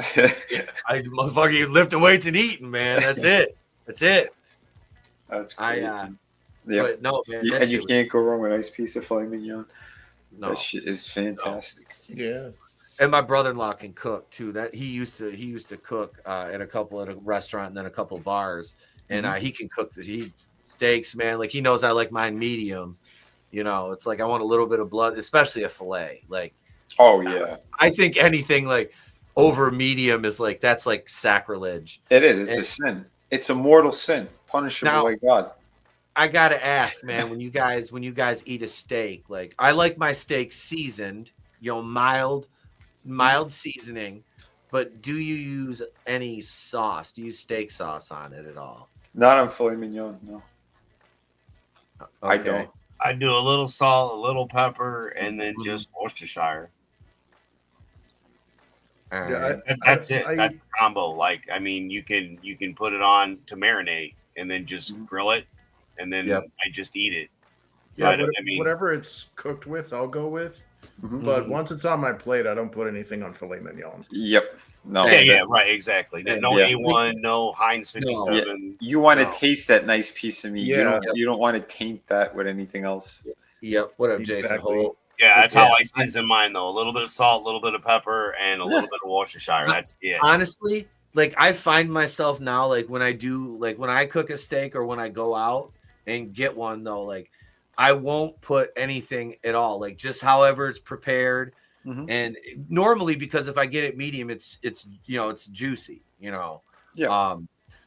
I motherfucking lifting weights and eating, man. That's it. That's great. Yeah. But no, man. And you can't go wrong with a nice piece of filet mignon. No. That shit is fantastic. No. Yeah. And my brother-in-law can cook too. That he used to cook at a restaurant and then a couple bars, and he can cook steaks, man. He knows I like mine medium. It's I want a little bit of blood, especially a fillet. Oh yeah. I think anything over medium is that's sacrilege. It is. It's a sin. It's a mortal sin, punishable by God. I gotta ask, man, when you guys eat a steak, I like my steak seasoned, mild seasoning, but do you use any sauce? Do you use steak sauce on it at all? Not on filet mignon, no. Okay. I don't. I do a little salt, a little pepper, and then just Worcestershire. All right. That's it. That's the combo. You can put it on to marinate and then just grill it, and then I just eat it. So whatever it's cooked with, I'll go with. But once it's on my plate, I don't put anything on filet mignon. Yep. No. Yeah, right, exactly. No A1, no Heinz 57. You want to taste that nice piece of meat. Yeah. You don't want to taint that with anything else. Yep. What up, Jason Holt? Yeah, that's how I season mine, though. A little bit of salt, a little bit of pepper, and a little bit of Worcestershire. That's it. Honestly, like I find myself now, like when I cook a steak or when I go out and get one though, like I won't put anything at all, like just however it's prepared. Mhm. And normally, because if I get it medium, it's it's juicy, Yeah.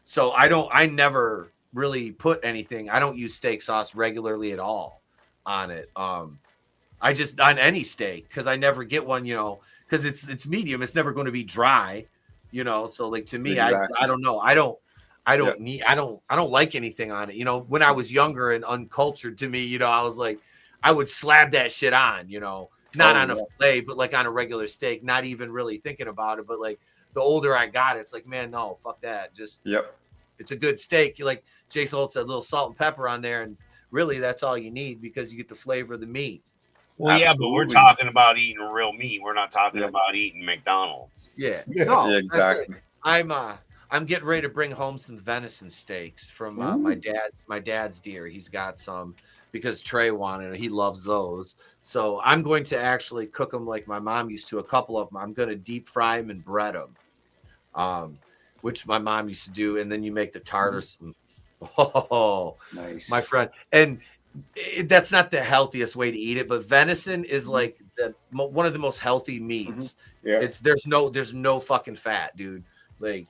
So I never really put anything. I don't use steak sauce regularly at all on it. I just on any steak because I never get one, because it's medium. It's never going to be dry, So like to me, Exactly. I don't know. I don't like anything on it. When I was younger and uncultured, to me, I was like, I would slap that shit on, not on a fillet, but like on a regular steak, not even really thinking about it. But like the older I got, it's like, man, no, fuck that. Just it's a good steak. You like Jason Holt said, a little salt and pepper on there, and really that's all you need because you get the flavor of the meat. Well, yeah, but we're talking about eating real meat. We're not talking about eating McDonald's. Yeah, no, yeah, exactly. I'm getting ready to bring home some venison steaks from my dad's deer. He's got some because Trey wanted it. He loves those. So I'm going to actually cook them like my mom used to. A couple of them. I'm going to deep fry them and bread them, which my mom used to do. And then you make the tartar. Oh, nice, my friend. And that's not the healthiest way to eat it, but venison is like one of the most healthy meats. Yeah, there's no fucking fat, dude. Like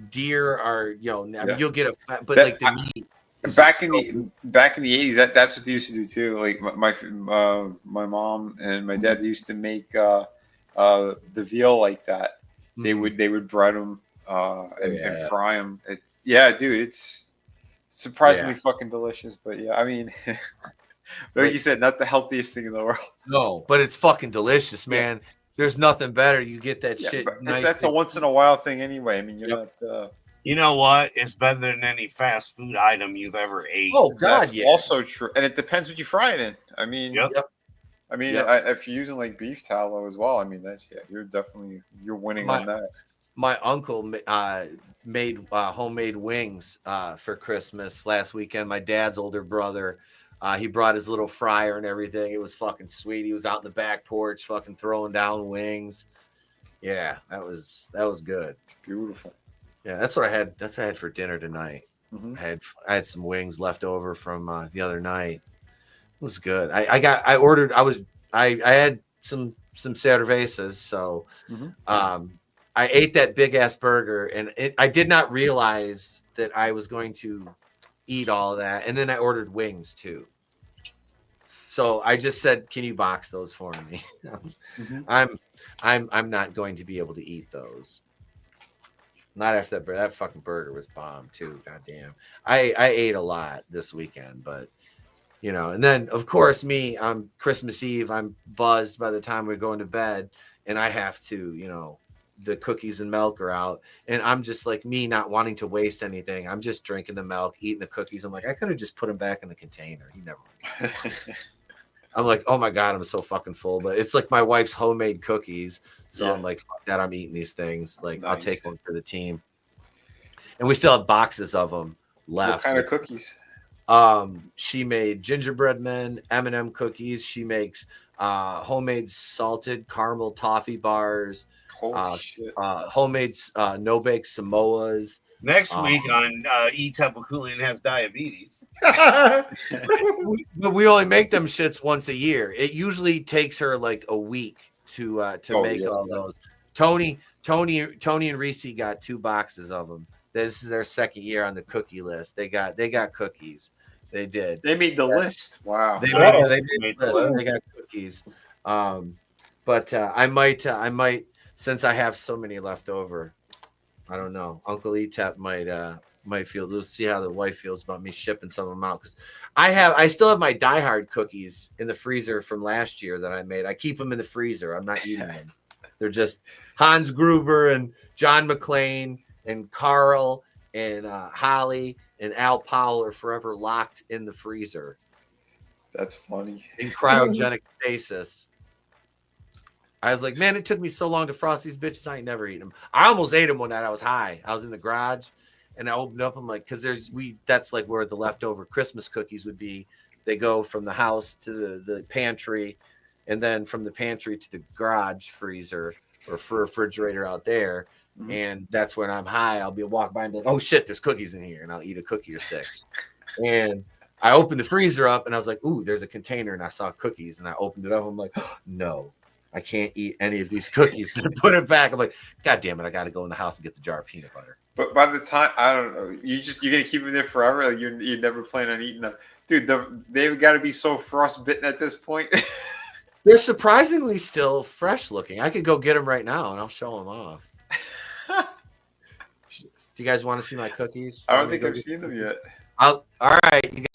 deer are, you'll get a fat, but like the meat. Back in the 80s, that's what they used to do too. Like my mom and my dad used to make the veal like that. They would bread them and fry them. It's surprisingly fucking delicious. But yeah, I mean, like you said, not the healthiest thing in the world. No, but it's fucking delicious, man. There's nothing better. You get that shit. That's a once in a while thing anyway. I mean, you're not. You know what? It's better than any fast food item you've ever ate. Oh God, that's also true, and it depends what you fry it in. I mean, I mean, if you're using like beef tallow as well, I mean, that's you're winning on that. My uncle made homemade wings for Christmas last weekend. My dad's older brother, he brought his little fryer and everything. It was fucking sweet. He was out in the back porch, fucking throwing down wings. Yeah, that was good. Beautiful. Yeah, that's what I had. That's what I had for dinner tonight. Mm-hmm. I had some wings left over from the other night. It was good. I had some cervezas, so I ate that big ass burger, and I did not realize that I was going to eat all of that, and then I ordered wings too. So I just said, "Can you box those for me?" I'm not going to be able to eat those. Not after that fucking burger was bomb too. Goddamn. I ate a lot this weekend, but and then of course me on Christmas Eve, I'm buzzed by the time we're going to bed, and I have to, the cookies and milk are out, and I'm just like me not wanting to waste anything. I'm just drinking the milk, eating the cookies. I'm like, I could have just put them back in the container. He never. I'm like, oh my God, I'm so fucking full. But it's like my wife's homemade cookies. So I'm like, fuck that, I'm eating these things. Like, nice. I'll take one for the team. And we still have boxes of them left. What kind of cookies? She made gingerbread men, M&M cookies. She makes homemade salted caramel toffee bars. Homemade no-bake Samoas. Next week on Etep has diabetes. But we only make them shits once a year. It usually takes her like a week to make all those. Tony and Reese got 2 boxes of them. This is their second year on the cookie list. They got cookies. They did. They made the list. Wow. They made the list. They got cookies. But I might since I have so many left over. I don't know. Uncle Etep might feel. We'll see how the wife feels about me shipping some of them out, because I still have my Die Hard cookies in the freezer from last year that I made. I keep them in the freezer. I'm not eating them. They're just Hans Gruber and John McClane and Carl and Holly and Al Powell are forever locked in the freezer. That's funny. In cryogenic stasis. I was like, man, it took me so long to frost these bitches. I ain't never eaten them. I almost ate them one night. I was high. I was in the garage, and I opened up. I'm like, because that's like where the leftover Christmas cookies would be. They go from the house to the pantry, and then from the pantry to the garage freezer or refrigerator out there. And that's when I'm high. I'll be walk by and be like, oh shit, there's cookies in here. And I'll eat a cookie or 6. And I opened the freezer up and I was like, ooh, there's a container. And I saw cookies and I opened it up. I'm like, oh, no, I can't eat any of these cookies. And I put it back. I'm like, God damn it. I got to go in the house and get the jar of peanut butter. But by the time, I don't know, you're going to keep them there forever? Like you never plan on eating them. Dude, they've got to be so frostbitten at this point. They're surprisingly still fresh looking. I could go get them right now and I'll show them off. Do you guys want to see my cookies? I don't think I've seen them yet. All right, you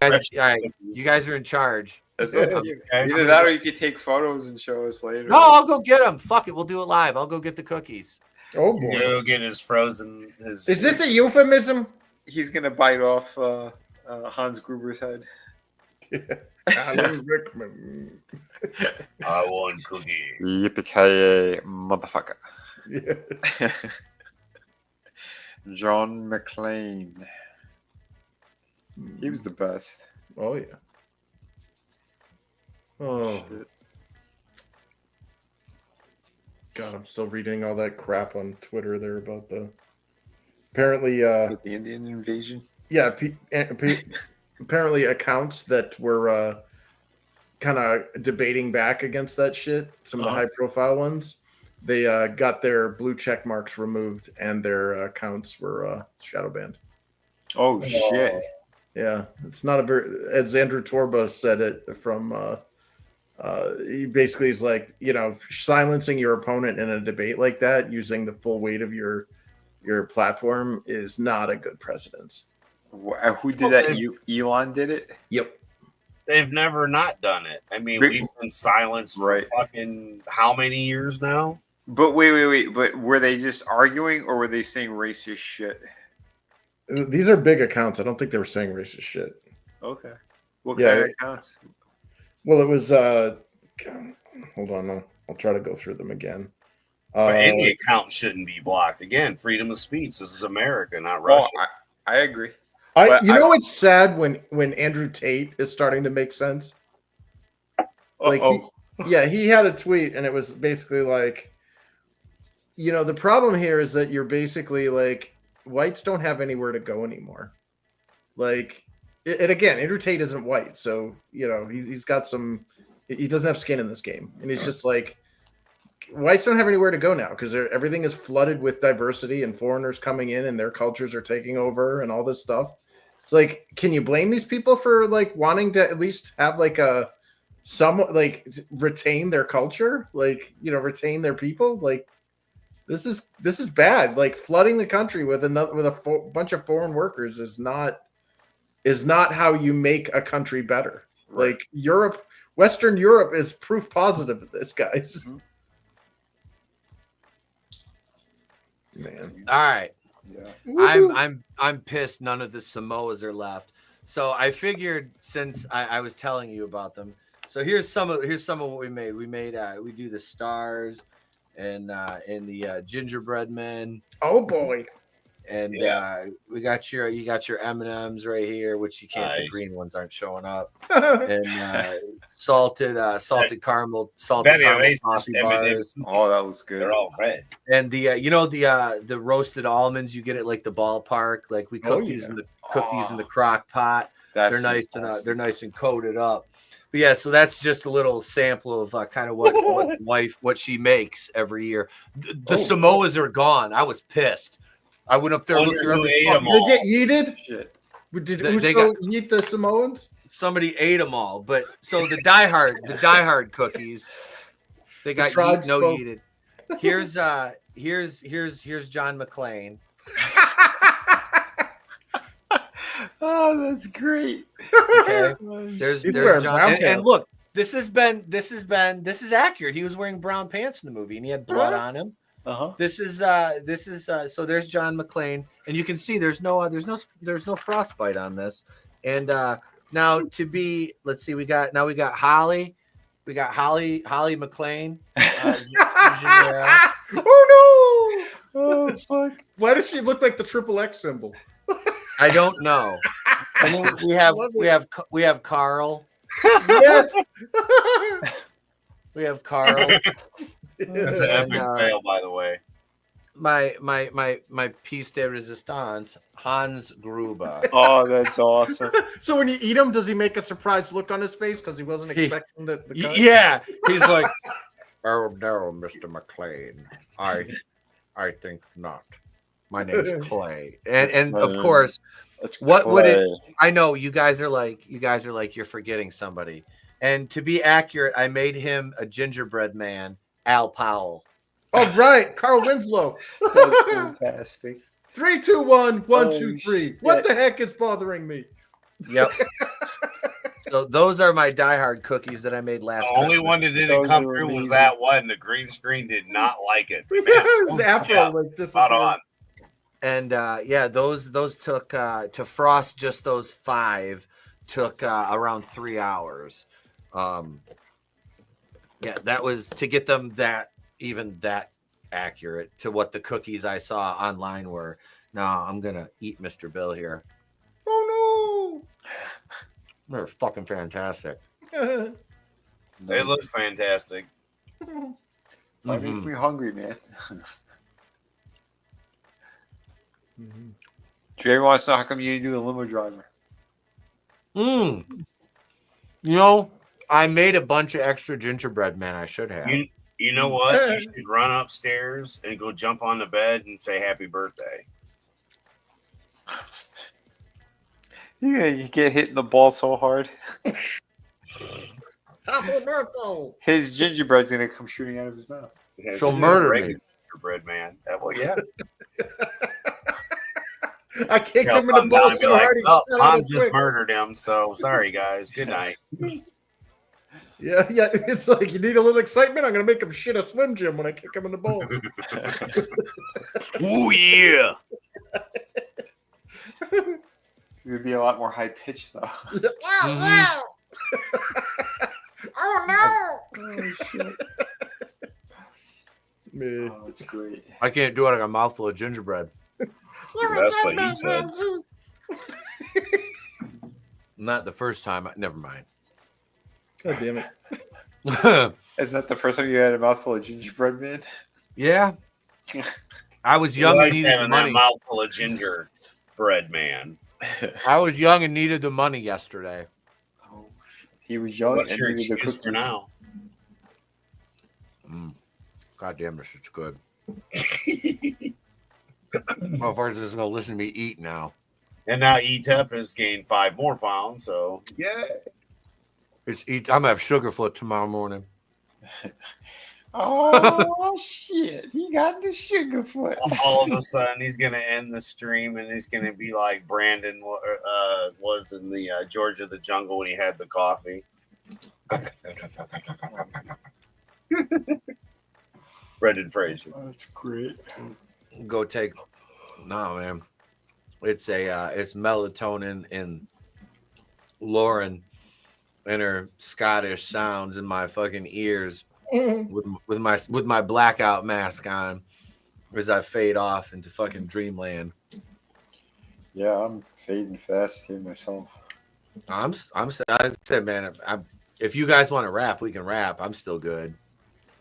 guys are in charge. That's either that or you could take photos and show us later. No, I'll go get them. Fuck it, we'll do it live. I'll go get the cookies. Oh boy, go get his frozen. Is this a euphemism? He's gonna bite off Hans Gruber's head. Alan Rickman. I want cookie. Yippee-ki-yay, motherfucker. Yeah. John McClane. He was the best. Oh yeah. Oh shit. God, I'm still reading all that crap on Twitter there about the apparently the Indian invasion. Yeah, apparently accounts that were kind of debating back against that shit. Some of the high-profile ones, they got their blue check marks removed and their accounts were shadow banned. Oh shit! Yeah, it's not a very, as Andrew Torba said it from. He basically is like, silencing your opponent in a debate like that using the full weight of your platform is not a good precedence. Who did that? Elon did it? Yep. They've never not done it. I mean, we've been silenced for fucking how many years now? But wait. But were they just arguing or were they saying racist shit? These are big accounts. I don't think they were saying racist shit. Okay. What kind of accounts? Well, it was hold on, I'll try to go through them again. Any account shouldn't be blocked. Again, freedom of speech. This is America, not Russia. I agree. It's sad when Andrew Tate is starting to make sense. Like he had a tweet and it was basically like, the problem here is that you're basically like, whites don't have anywhere to go anymore. Like, and again, Andrew Tate isn't white, so he's got some. He doesn't have skin in this game, and he's just like, whites don't have anywhere to go now because everything is flooded with diversity and foreigners coming in, and their cultures are taking over, and all this stuff. It's like, can you blame these people for like wanting to at least have like retain their culture, retain their people? Like, this is bad. Like, flooding the country with a bunch of foreign workers is not how you make a country better. Right. Like Western Europe is proof positive of this, guys. Man. All right. Yeah. I'm pissed none of the Samoas are left. So I figured since I was telling you about them. So here's some of what we made. We do the stars and the gingerbread men. Oh boy. And you got your M&Ms right here, which you can't. Nice. The green ones aren't showing up. And salted caramel coffee bars. Oh, that was good. They're all red. And the roasted almonds you get at like the ballpark. Like we cook these in the crock pot. They're nice and they're nice and coated up. But yeah, so that's just a little sample of kind of what she makes every year. The Samoas are gone. I was pissed. I went up there and looked around. Did they get yeeted? Shit. Did Uso eat the Samoans? Somebody ate them all. But so the diehard cookies, they got yeeted. Here's John McClane. Oh, that's great. Okay. There's John. And look, this is accurate. He was wearing brown pants in the movie and he had blood on him. This is so there's John McClane, and you can see there's no frostbite on this. And now let's see, we got Holly McClane. Oh no! Oh fuck! Why does she look like the XXX symbol? I don't know. And then we have Carl. Yes. We have Carl. That's an epic fail, by the way. my piece de resistance, Hans Gruber. Oh, that's awesome. So when you eat him, does he make a surprised look on his face because he wasn't expecting the cut? Yeah, he's like, oh no, Mr. McLean, I think not. My name's Clay, and of course, what would it? I know you guys are like you're forgetting somebody, and to be accurate, I made him a gingerbread man, Al Powell. Oh right, Carl Winslow. That's fantastic. 3, 2, 1, 1, Oh, 2, 3. shit. What the heck is bothering me? Yep. So those are my diehard cookies that I made last. The only Christmas. one that didn't Those come are through was amazing. that one. The green screen did not like it. Man, His afro yeah, like spot on. disappeared. And yeah, those took to frost just those 5 took around 3 hours. Yeah, that was to get them that accurate to what the cookies I saw online were. Now I'm gonna eat Mr. Bill here. Oh They're fucking fantastic. no! They look fantastic. That Mhm. makes me hungry, man. Jerry wants to know how come you didn't do the limo driver. You know, I made a bunch of extra gingerbread man. I should have. You know what? You should run upstairs and go jump on the bed and say happy birthday. Yeah, you get hit in the ball so hard. Happy birthday! His gingerbread's gonna come shooting out of his mouth. Yeah, She'll just murder break me. his gingerbread man. Well, yeah. I kicked He'll him in the come down balls and be so like, hard he "Oh, shut out Mom his just quick." murdered him. So sorry, guys. Good night." Yeah. It's like you need a little excitement. I'm gonna make him shit a Slim Jim when I kick him in the balls. Oh yeah. It's gonna be a lot more high pitched though. Oh no! Oh shit! Man. Oh, that's great. I can't do it. I got a mouthful of gingerbread. That's what he said. Not the first time. Never mind. God damn it! Is that the first time you had a mouthful of gingerbread, man? Yeah. I was He young and likes needed the having that money. mouthful of gingerbread man. I was young and needed the money yesterday. Oh, he was young What's and your needed the excuse for cookies. now? God damn, this is good. Motherfuckers is gonna listen to me eat now. And now Etep has gained 5 more pounds. So yeah. I'm gonna have Sugarfoot tomorrow morning. Oh shit! He got the sugarfoot. All of a sudden, he's gonna end the stream, and he's gonna be like Brandon was in the Georgia the Jungle when he had the coffee. Brendan Fraser. Oh, that's great. Go take. No, man. It's melatonin in Lauren and her Scottish sounds in my fucking ears with my blackout mask on as I fade off into fucking dreamland. Yeah, I'm fading fast here myself. I said, man, if you guys want to rap, we can rap. I'm still good.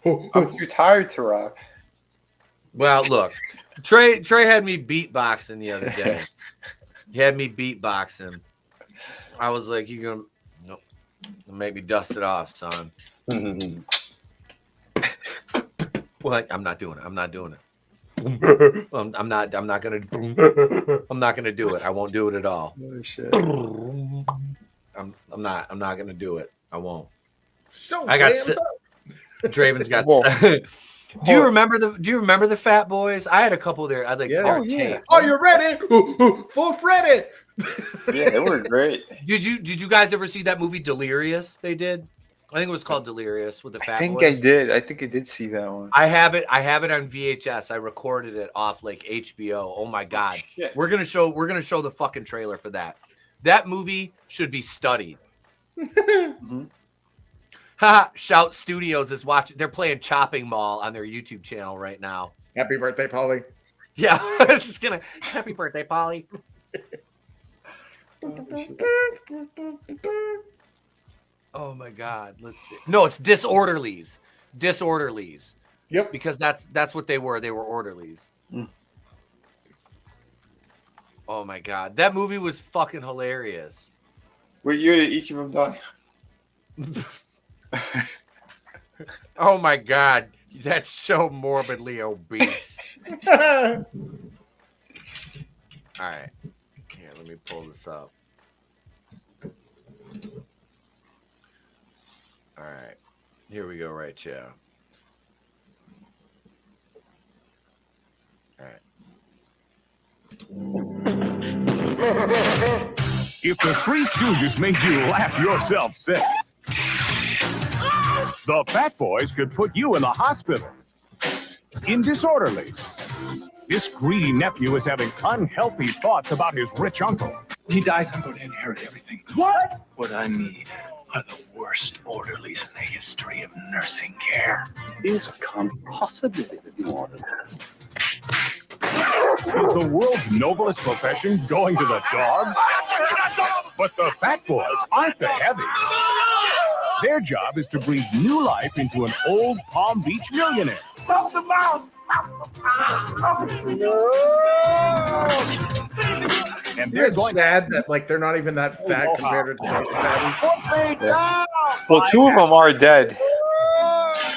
I'm too tired to rap. Well, look, Trey had me beatboxing the other day. He had me beatboxing. I was like, "You gonna nope, make me dust it off, son." Well, I'm not doing it. I'm not doing it. I'm not gonna do it. I won't do it at all. Oh shit! I'm not gonna do it. I won't. So I got damn Draven's got. Whoa. Do you remember the Fat Boys? I had a couple there. I like. Yeah. their Oh, yeah. tape. Oh, you're ready? Full Freddy. Yeah, they were great. Did you guys ever see that movie Delirious? They did. I think it was called Delirious with the Fat I think Boys. I did. I think I did see that one. I have it on VHS. I recorded it off like HBO. Oh my god. Shit. We're gonna show the fucking trailer for that. That movie should be studied. Haha, Shout Studios is watching. They're playing Chopping Mall on their YouTube channel right now. Happy birthday, Polly. Yeah, I was just gonna happy birthday, Polly. Oh my god. Let's see. No, it's Disorderlies. Disorderlies. Yep. Because that's what they were. They were orderlies. Oh my god, that movie was fucking hilarious. What year did each of them die? Oh my god, that's so morbidly obese. All right, here, let me pull this up. All right, here we go, right, Joe. All right. If the Three Stooges made you laugh yourself sick, the Fat Boys could put you in the hospital. In Disorderlies, this greedy nephew is having unhealthy thoughts about his rich uncle. He died, I'm going to inherit everything. What? What I need are the worst orderlies in the history of nursing care. These can't possibly be the orderlies. Is the world's noblest profession going to the dogs? But the Fat Boys aren't the heavies. Their job is to breathe new life into an old Palm Beach millionaire. Stop the mouth! And they're It's going sad that like they're not even that fat compared to the fatties. Yeah. Well, two of them are dead.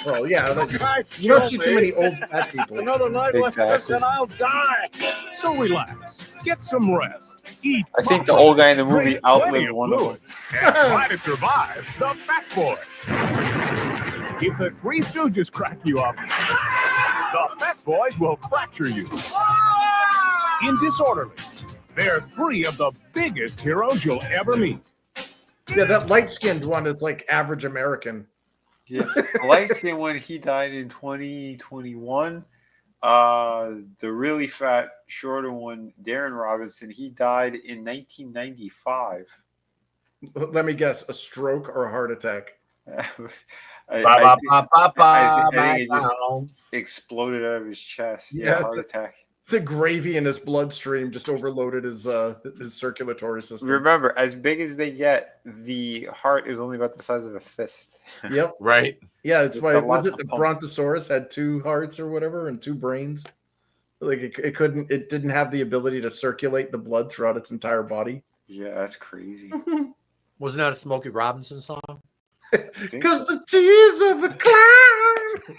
Well, yeah, like, you don't see too many old fat people. Another night like this Exactly. and I'll die. So relax, get some rest, eat. I think the properly, old guy in the movie drink plenty outlived of one of them. fluids, and try to survive the Fat Boys. If the Three Stooges crack you up, the Fat Boys will fracture you. In Disorderly, they're three of the biggest heroes you'll ever meet. Yeah, that light-skinned one is like average American. Yeah, the light skin one, he died in 2021. The really fat, shorter one, Darren Robinson, he died in 1995. Let me guess, a stroke or a heart attack? I think it just exploded out of his chest. Yeah, heart attack. The gravy in his bloodstream just overloaded his circulatory system. Remember, as big as they get, the heart is only about the size of a fist. Yep. Right. Yeah, it's why a was lot it the to pump. Brontosaurus had 2 hearts or whatever and 2 brains? Like it didn't have the ability to circulate the blood throughout its entire body. Yeah, that's crazy. Wasn't that a Smokey Robinson song? Because the tears of a clown.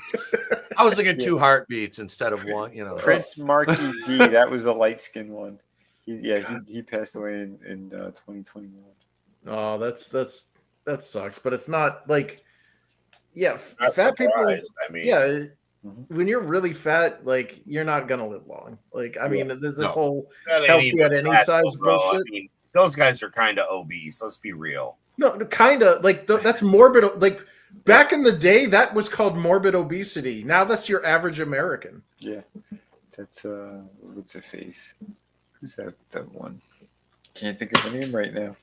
I was thinking 2 heartbeats instead of 1. You know, Prince Marquis D, that was a light skinned one. He passed away in 2021. Oh, that sucks. But it's not like, yeah, Not fat people. surprised, I mean. Yeah, when you're really fat, like you're not gonna live long. Like I mean, this whole That ain't healthy even at any fat, size bro. bullshit. I mean, those guys are kind of obese. Let's be real. No, kind of like that's morbid. Like back in the day, that was called morbid obesity. Now that's your average American. Yeah, that's what's her face? Who's that one? Can't think of her name right now.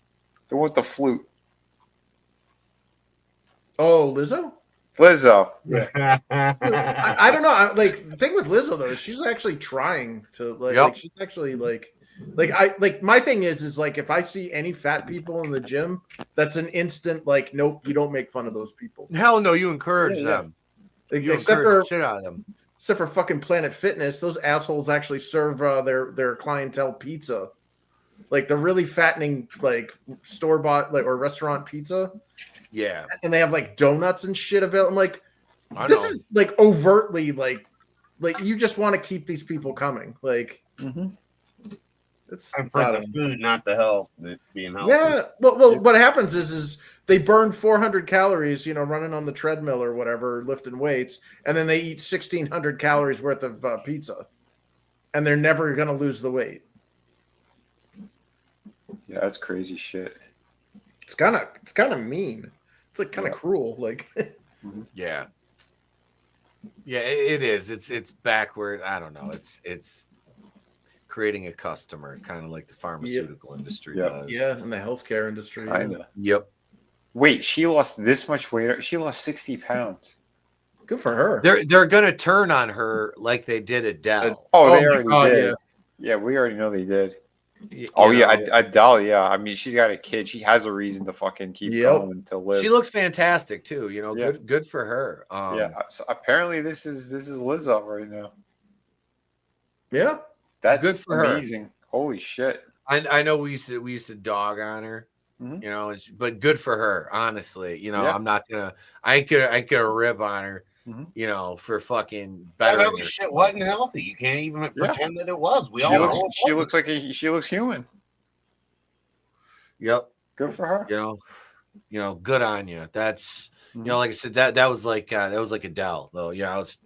The one with the flute. Oh, Lizzo. Lizzo. Yeah. I don't know. Like the thing with Lizzo though, is she's actually trying to like she's actually like my thing is like if I see any fat people in the gym, that's an instant like nope, you don't make fun of those people. Hell no, you encourage them. You Except encourage for the shit out of them. Except for fucking Planet Fitness, those assholes actually serve their clientele pizza, like the really fattening like store bought like or restaurant pizza. Yeah, and they have like donuts and shit available. I'm like, this is like overtly like you just want to keep these people coming. Like, it's And for the food, not the health, being healthy. yeah. Well, what happens is they burn 400 calories, running on the treadmill or whatever, lifting weights, and then they eat 1,600 calories worth of pizza, and they're never gonna lose the weight. Yeah, that's crazy shit. It's kind of mean. It's like kind of cruel. Like, yeah, it is. It's backward. I don't know. It's creating a customer, kind of like the pharmaceutical industry does. Yeah, and the healthcare industry. Kinda. Yep. Wait, she lost this much weight. She lost 60 pounds. Good for her. They're gonna turn on her like they did Adele. They already did. Yeah, we already know they did. Adele. Yeah, I mean, she's got a kid. She has a reason to fucking keep going to live. She looks fantastic too. Good for her. So apparently this is Lizzo right now. Yeah, That's Good for her. amazing. Holy shit. I know we used to dog on her, Mhm. you know, but good for her, honestly. You know, Yeah. I'm not gonna I ain't gonna rip on her, Mhm. you know, for fucking That bettering other her. shit wasn't healthy. You can't even Yeah. pretend that it was. We She all looks. know it She wasn't. looks like she looks human. Yep. Good for her. You know, good on you. That's Mhm. you know, like I said, that was like Adele, though. You know, it's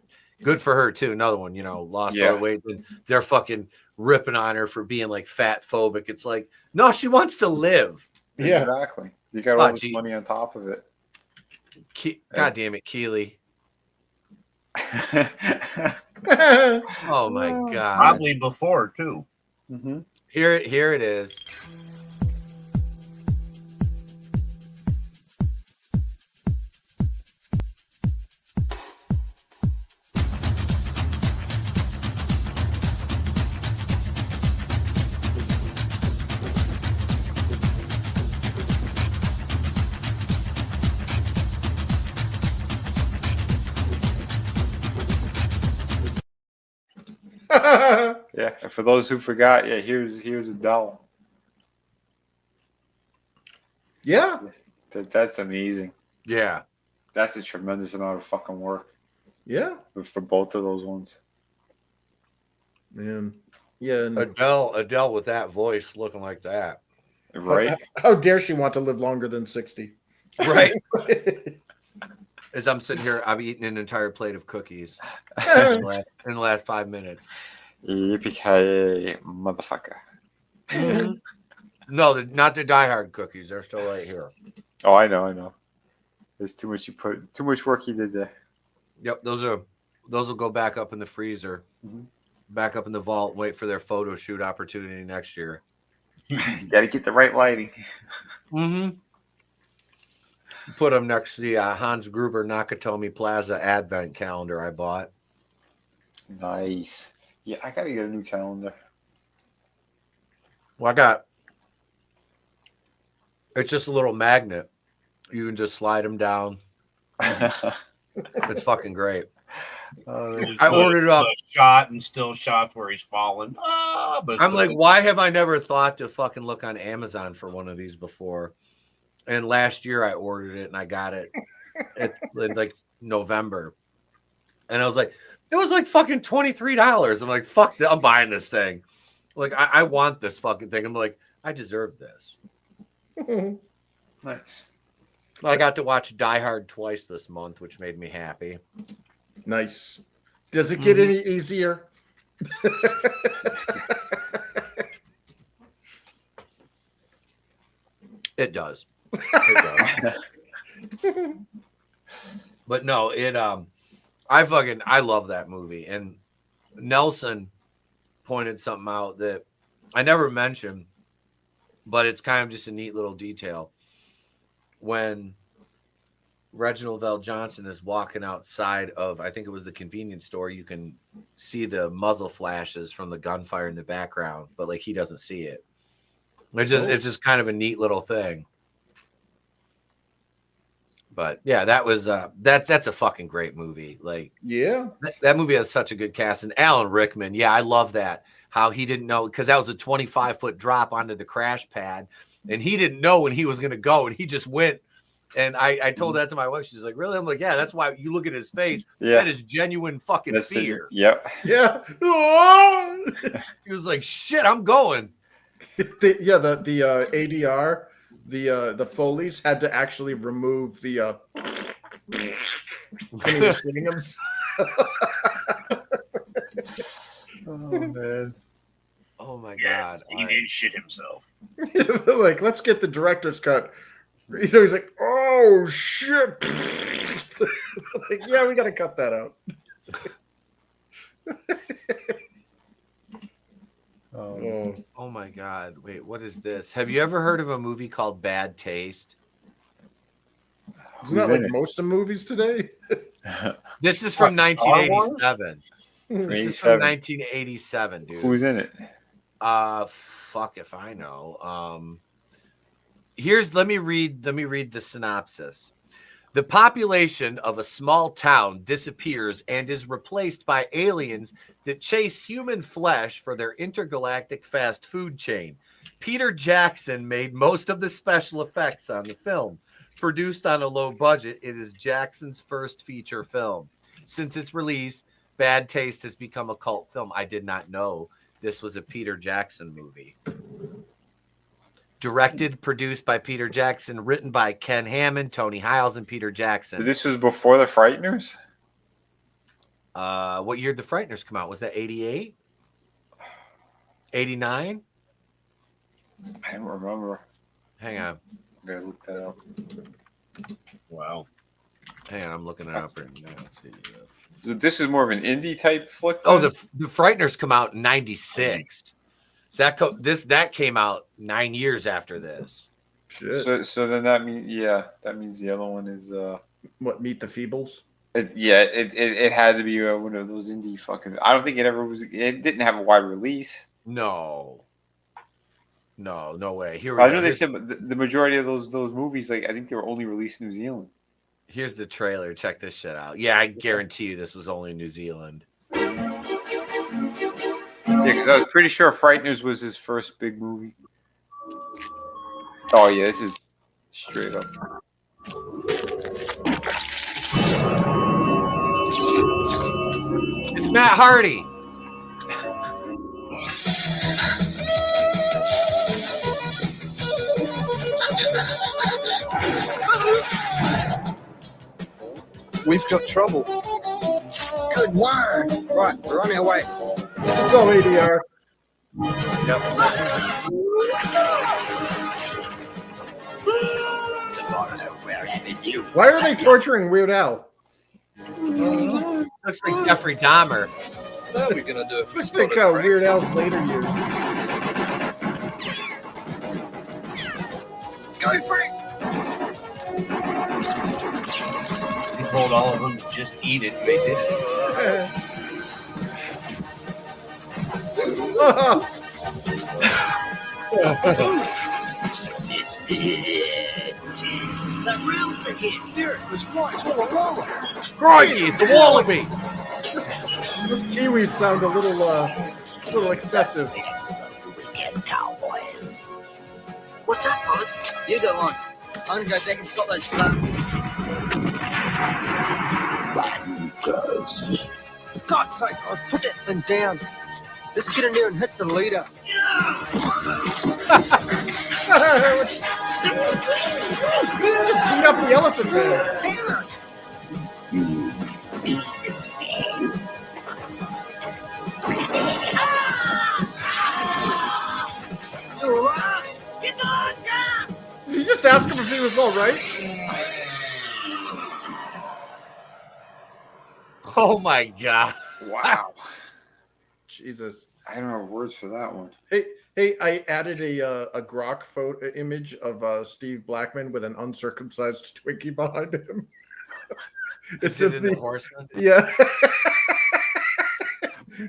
good for her too. Another one, you know, lost all Yeah. the weight. And they're fucking ripping on her for being like fat phobic. It's like, no, she wants to live. Yeah. Exactly. You got Oh, all this gee. money on top of it. God damn it, Keely. Oh my god. Probably before too. Mm-hmm. Here it is. Yeah. And for those who forgot, yeah, here's Adele. Yeah. That's amazing. Yeah. That's a tremendous amount of fucking work Yeah. for both of those ones. Man. Yeah. And Adele with that voice looking like that. Right? How dare she want to live longer than 60? Right. As I'm sitting here, I've eaten an entire plate of cookies in the last 5 minutes. Yippee-ki-yay, motherfucker. Mhm. No, not the Die Hard cookies. They're still right here. Oh, I know. There's too much work you did there. Yep, those will go back up in the freezer, back up in the vault. Wait for their photo shoot opportunity next year. You got to get the right lighting. Mm-hmm. Put them next to the Hans Gruber Nakatomi Plaza Advent calendar I bought. Nice. Yeah, I got to get a new calendar. Well, it's just a little magnet. You can just slide them down. It's fucking great. I ordered up shot and still shots where he's falling. I'm like, why have I never thought to fucking look on Amazon for one of these before? And last year I ordered it and I got it in like November. And I was like, it was like fucking $23. I'm like, fuck that, I'm buying this thing. Like, I want this fucking thing. I'm like, I deserve this. Nice. I got to watch Die Hard twice this month, which made me happy. Nice. Does it get any easier? It does. It does. But no, I love that movie. And Nelson pointed something out that I never mentioned, but it's kind of just a neat little detail. When Reginald L. Johnson is walking outside of, I think it was the convenience store, you can see the muzzle flashes from the gunfire in the background, but like he doesn't see it. It's just kind of a neat little thing. But yeah, that was that's a fucking great movie. Like, yeah, that movie has such a good cast. And Alan Rickman, yeah, I love that. How he didn't know, because that was a 25-foot drop onto the crash pad, and he didn't know when he was going to go, and he just went. And I told that to my wife. She's like, "Really?" I'm like, "Yeah, that's why you look at his face. Yeah. That is genuine fucking fear." Yep. Yeah. He was like, "Shit, I'm going." The ADR, the Foleys had to actually remove the when he was shooting him. Oh man. Oh my yes, god. He did shit himself. Like, let's get the director's cut. You know, he's like, "Oh shit!" Like, yeah, we got to cut that out. Oh my god. Wait, what is this? Have you ever heard of a movie called Bad Taste? Isn't that like most of movies today? This is from 1987. This is from 87. 1987, dude. Who's in it? Fuck if I know. Let me read the synopsis. The population of a small town disappears and is replaced by aliens that chase human flesh for their intergalactic fast food chain. Peter Jackson made most of the special effects on the film. Produced on a low budget, it is Jackson's first feature film. Since its release, Bad Taste has become a cult film. I did not know this was a Peter Jackson movie. Directed, produced by Peter Jackson, written by Ken Hammond, Tony Hiles, and Peter Jackson. This was before The Frighteners? What year did The Frighteners come out? Was that 88? 89? I don't remember. Hang on. I'm going to look that up. Wow. Hang on, I'm looking it up right now. Let's see. This is more of an indie type flick? Oh, the Frighteners come out in 96. So that came out 9 years after this. Shit. So then that means the other one is what, Meet the Feebles? It had to be one of those indie fucking. I don't think it ever was. It didn't have a wide release. No way. Here we I go. know they said the majority of those movies, like I think they were only released in New Zealand. Here's the trailer. Check this shit out. Yeah, I guarantee you this was only in New Zealand. Yeah, because I was pretty sure Frighteners was his first big movie. Oh yeah, this is straight up. It's Matt Hardy. We've got trouble. Good word. Right, we're on our way. It's all ADR. Yep. Why are they torturing Weird Al? Looks like Jeffrey Dahmer. What are we gonna do? Let's think Weird Al's later years. Go for it. He told all of them to just eat it. They did it. Jeez, that real ticket. Sure, it was right all along. Crikey, it's a wallaby. Those Kiwis sound a little excessive. What's up, boss? You go on. I'm gonna go back and stop those girls. God sake, guys, put that thing down. Let's get in there and hit the leader. Just beat up the elephant there. Did you just ask him if he was all right? Oh my god! Wow. Jesus. I don't have words for that one. Hey, I added a Grok photo image of Steve Blackman with an uncircumcised Twinkie behind him. It's in the Horseman. Yeah.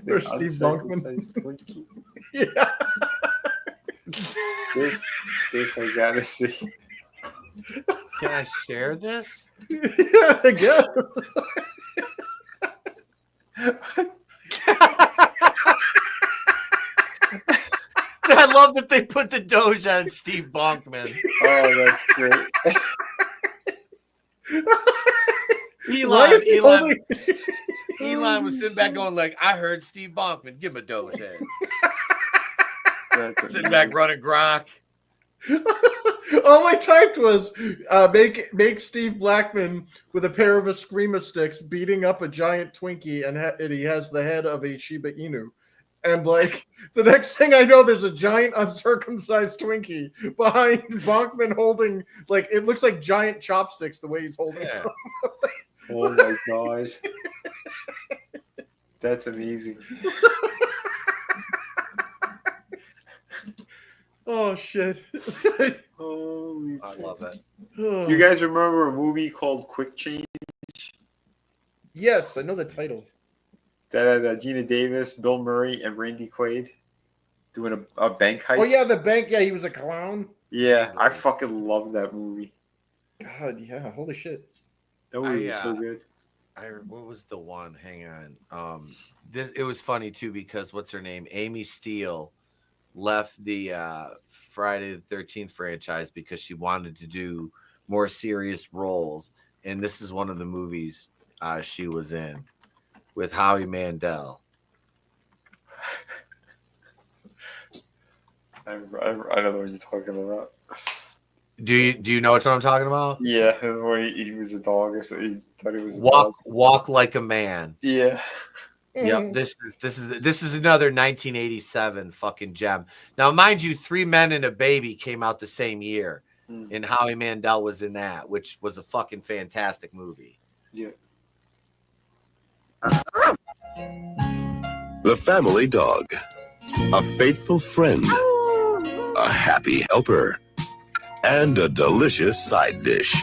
There's Steve Blackman. Yeah. This I gotta see. Can I share this? Yeah, I guess. I love that they put the Doge on Steve Bonkman. Oh, that's great. Elon was sitting back going like, I heard Steve Bonkman. Give him a Doge head. Sitting back running Grok. All I typed was make Steve Blackman with a pair of Eskrima sticks beating up a giant Twinkie, and he has the head of a Shiba Inu. And like the next thing I know, there's a giant uncircumcised Twinkie behind Bonkman holding, like, it looks like giant chopsticks the way he's holding them. Oh my god. That's amazing. Oh shit. Holy I love it. You guys remember a movie called Quick Change? Yes, I know the title. That had Gina Davis, Bill Murray, and Randy Quaid doing a bank heist. Oh yeah, the bank. Yeah, he was a clown. Yeah, I fucking love that movie. God, yeah, holy shit. That movie was so good. What was the one? Hang on. It was funny too because what's her name? Amy Steele left the Friday the 13th franchise because she wanted to do more serious roles, and this is one of the movies she was in with Howie Mandel. I know what you're talking about. Do you know what I'm talking about? Yeah, when he was a dog, or so he thought he was a dog. Walk Like a Man. Yeah. Yep. This is another 1987 fucking gem. Now, mind you, 3 Men and a Baby came out the same year, and Howie Mandel was in that, which was a fucking fantastic movie. Yeah. The family dog, a faithful friend, a happy helper, and a delicious side dish.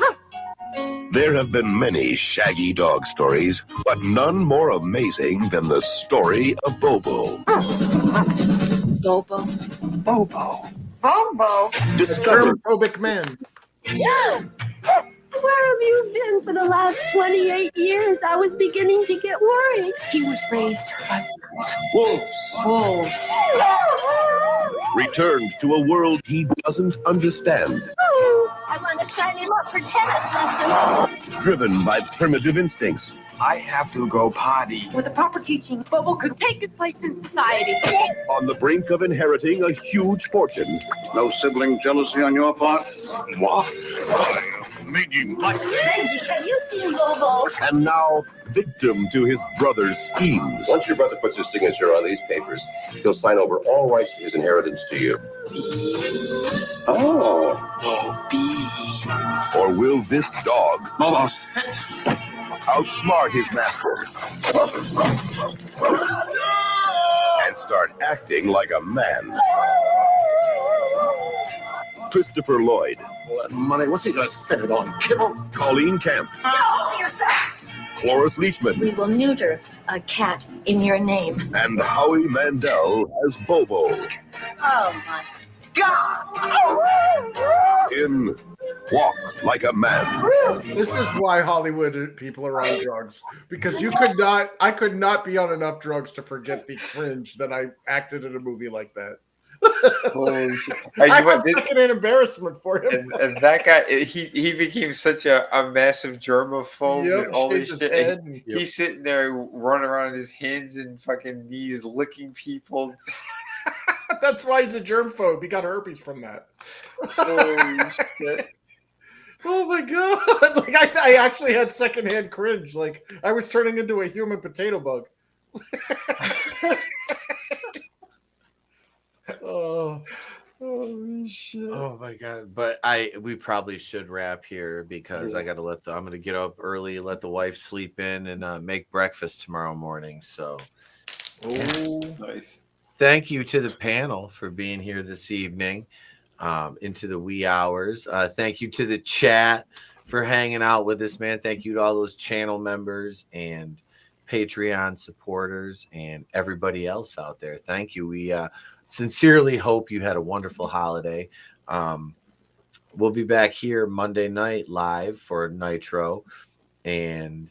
There have been many shaggy dog stories, but none more amazing than the story of Bobo. Bobo. Bobo. Bobo. Discovered Germphobic man. Yeah. Where have you been for the last 28 years? I was beginning to get worried. He was raised by wolves. wolves. Returned to a world he doesn't understand. I want to sign him up for tennis lessons. Driven by primitive instincts. I have to go potty. With the proper teaching, Bobo could take his place in society. On the brink of inheriting a huge fortune. No sibling jealousy on your part? What? Meaning Reggie, have you seen Bobo? And now, victim to his brother's schemes. Once your brother puts his signature on these papers, he'll sign over all rights to his inheritance to you. Oh. Or will this dog outsmart his master and start acting like a man? Christopher Lloyd. money. What's he going to spend it on? Kibble? Colleen Camp. No, yourself. Cloris Leachman. We will neuter a cat in your name. And Howie Mandel as Bobo. Oh, my God. In Walk Like a Man. This is why Hollywood people are on drugs, because I could not be on enough drugs to forget the cringe that I acted in a movie like that. Holy shit. I was second-hand embarrassment for him. And that guy, he became such a massive germaphobe and all this shit. He's sitting there running around on his hands and fucking knees, licking people. That's why he's a germphobe. He got herpes from that. Holy shit. Oh my god! Like I actually had secondhand cringe. Like I was turning into a human potato bug. Oh, holy shit! Oh my god! But we probably should wrap here because I got to I'm going to get up early, let the wife sleep in, and make breakfast tomorrow morning. So, nice. Thank you to the panel for being here this evening, into the wee hours. Thank you to the chat for hanging out with us, man. Thank you to all those channel members and Patreon supporters and everybody else out there. Thank you. We sincerely hope you had a wonderful holiday. We'll be back here Monday night live for Nitro. And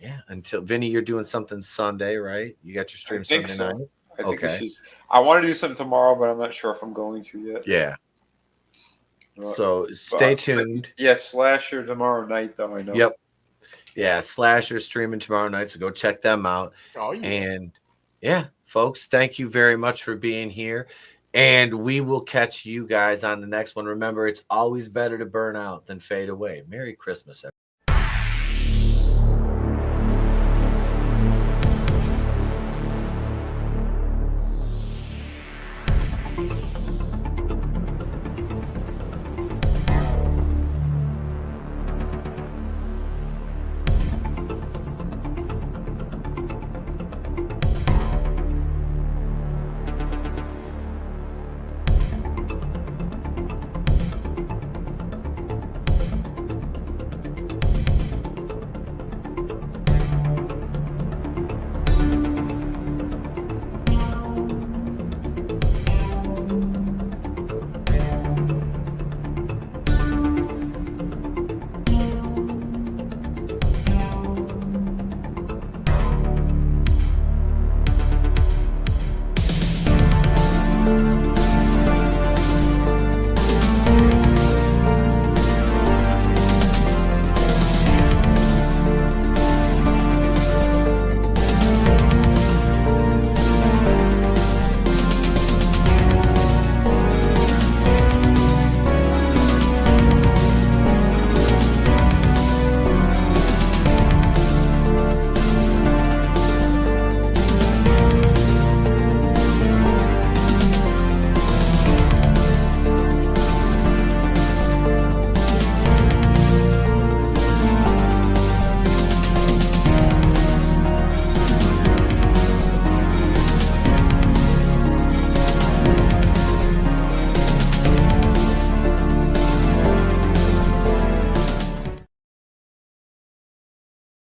yeah, until Vinny, you're doing something Sunday, right? You got your stream Sunday night? I want to do something tomorrow, but I'm not sure if I'm going to yet. Yeah. So stay tuned. Yeah, Slasher tomorrow night, though, I know. Yep. Yeah, Slasher streaming tomorrow night, so go check them out. Oh, yeah. And yeah, folks, thank you very much for being here. And we will catch you guys on the next one. Remember, it's always better to burn out than fade away. Merry Christmas, everyone.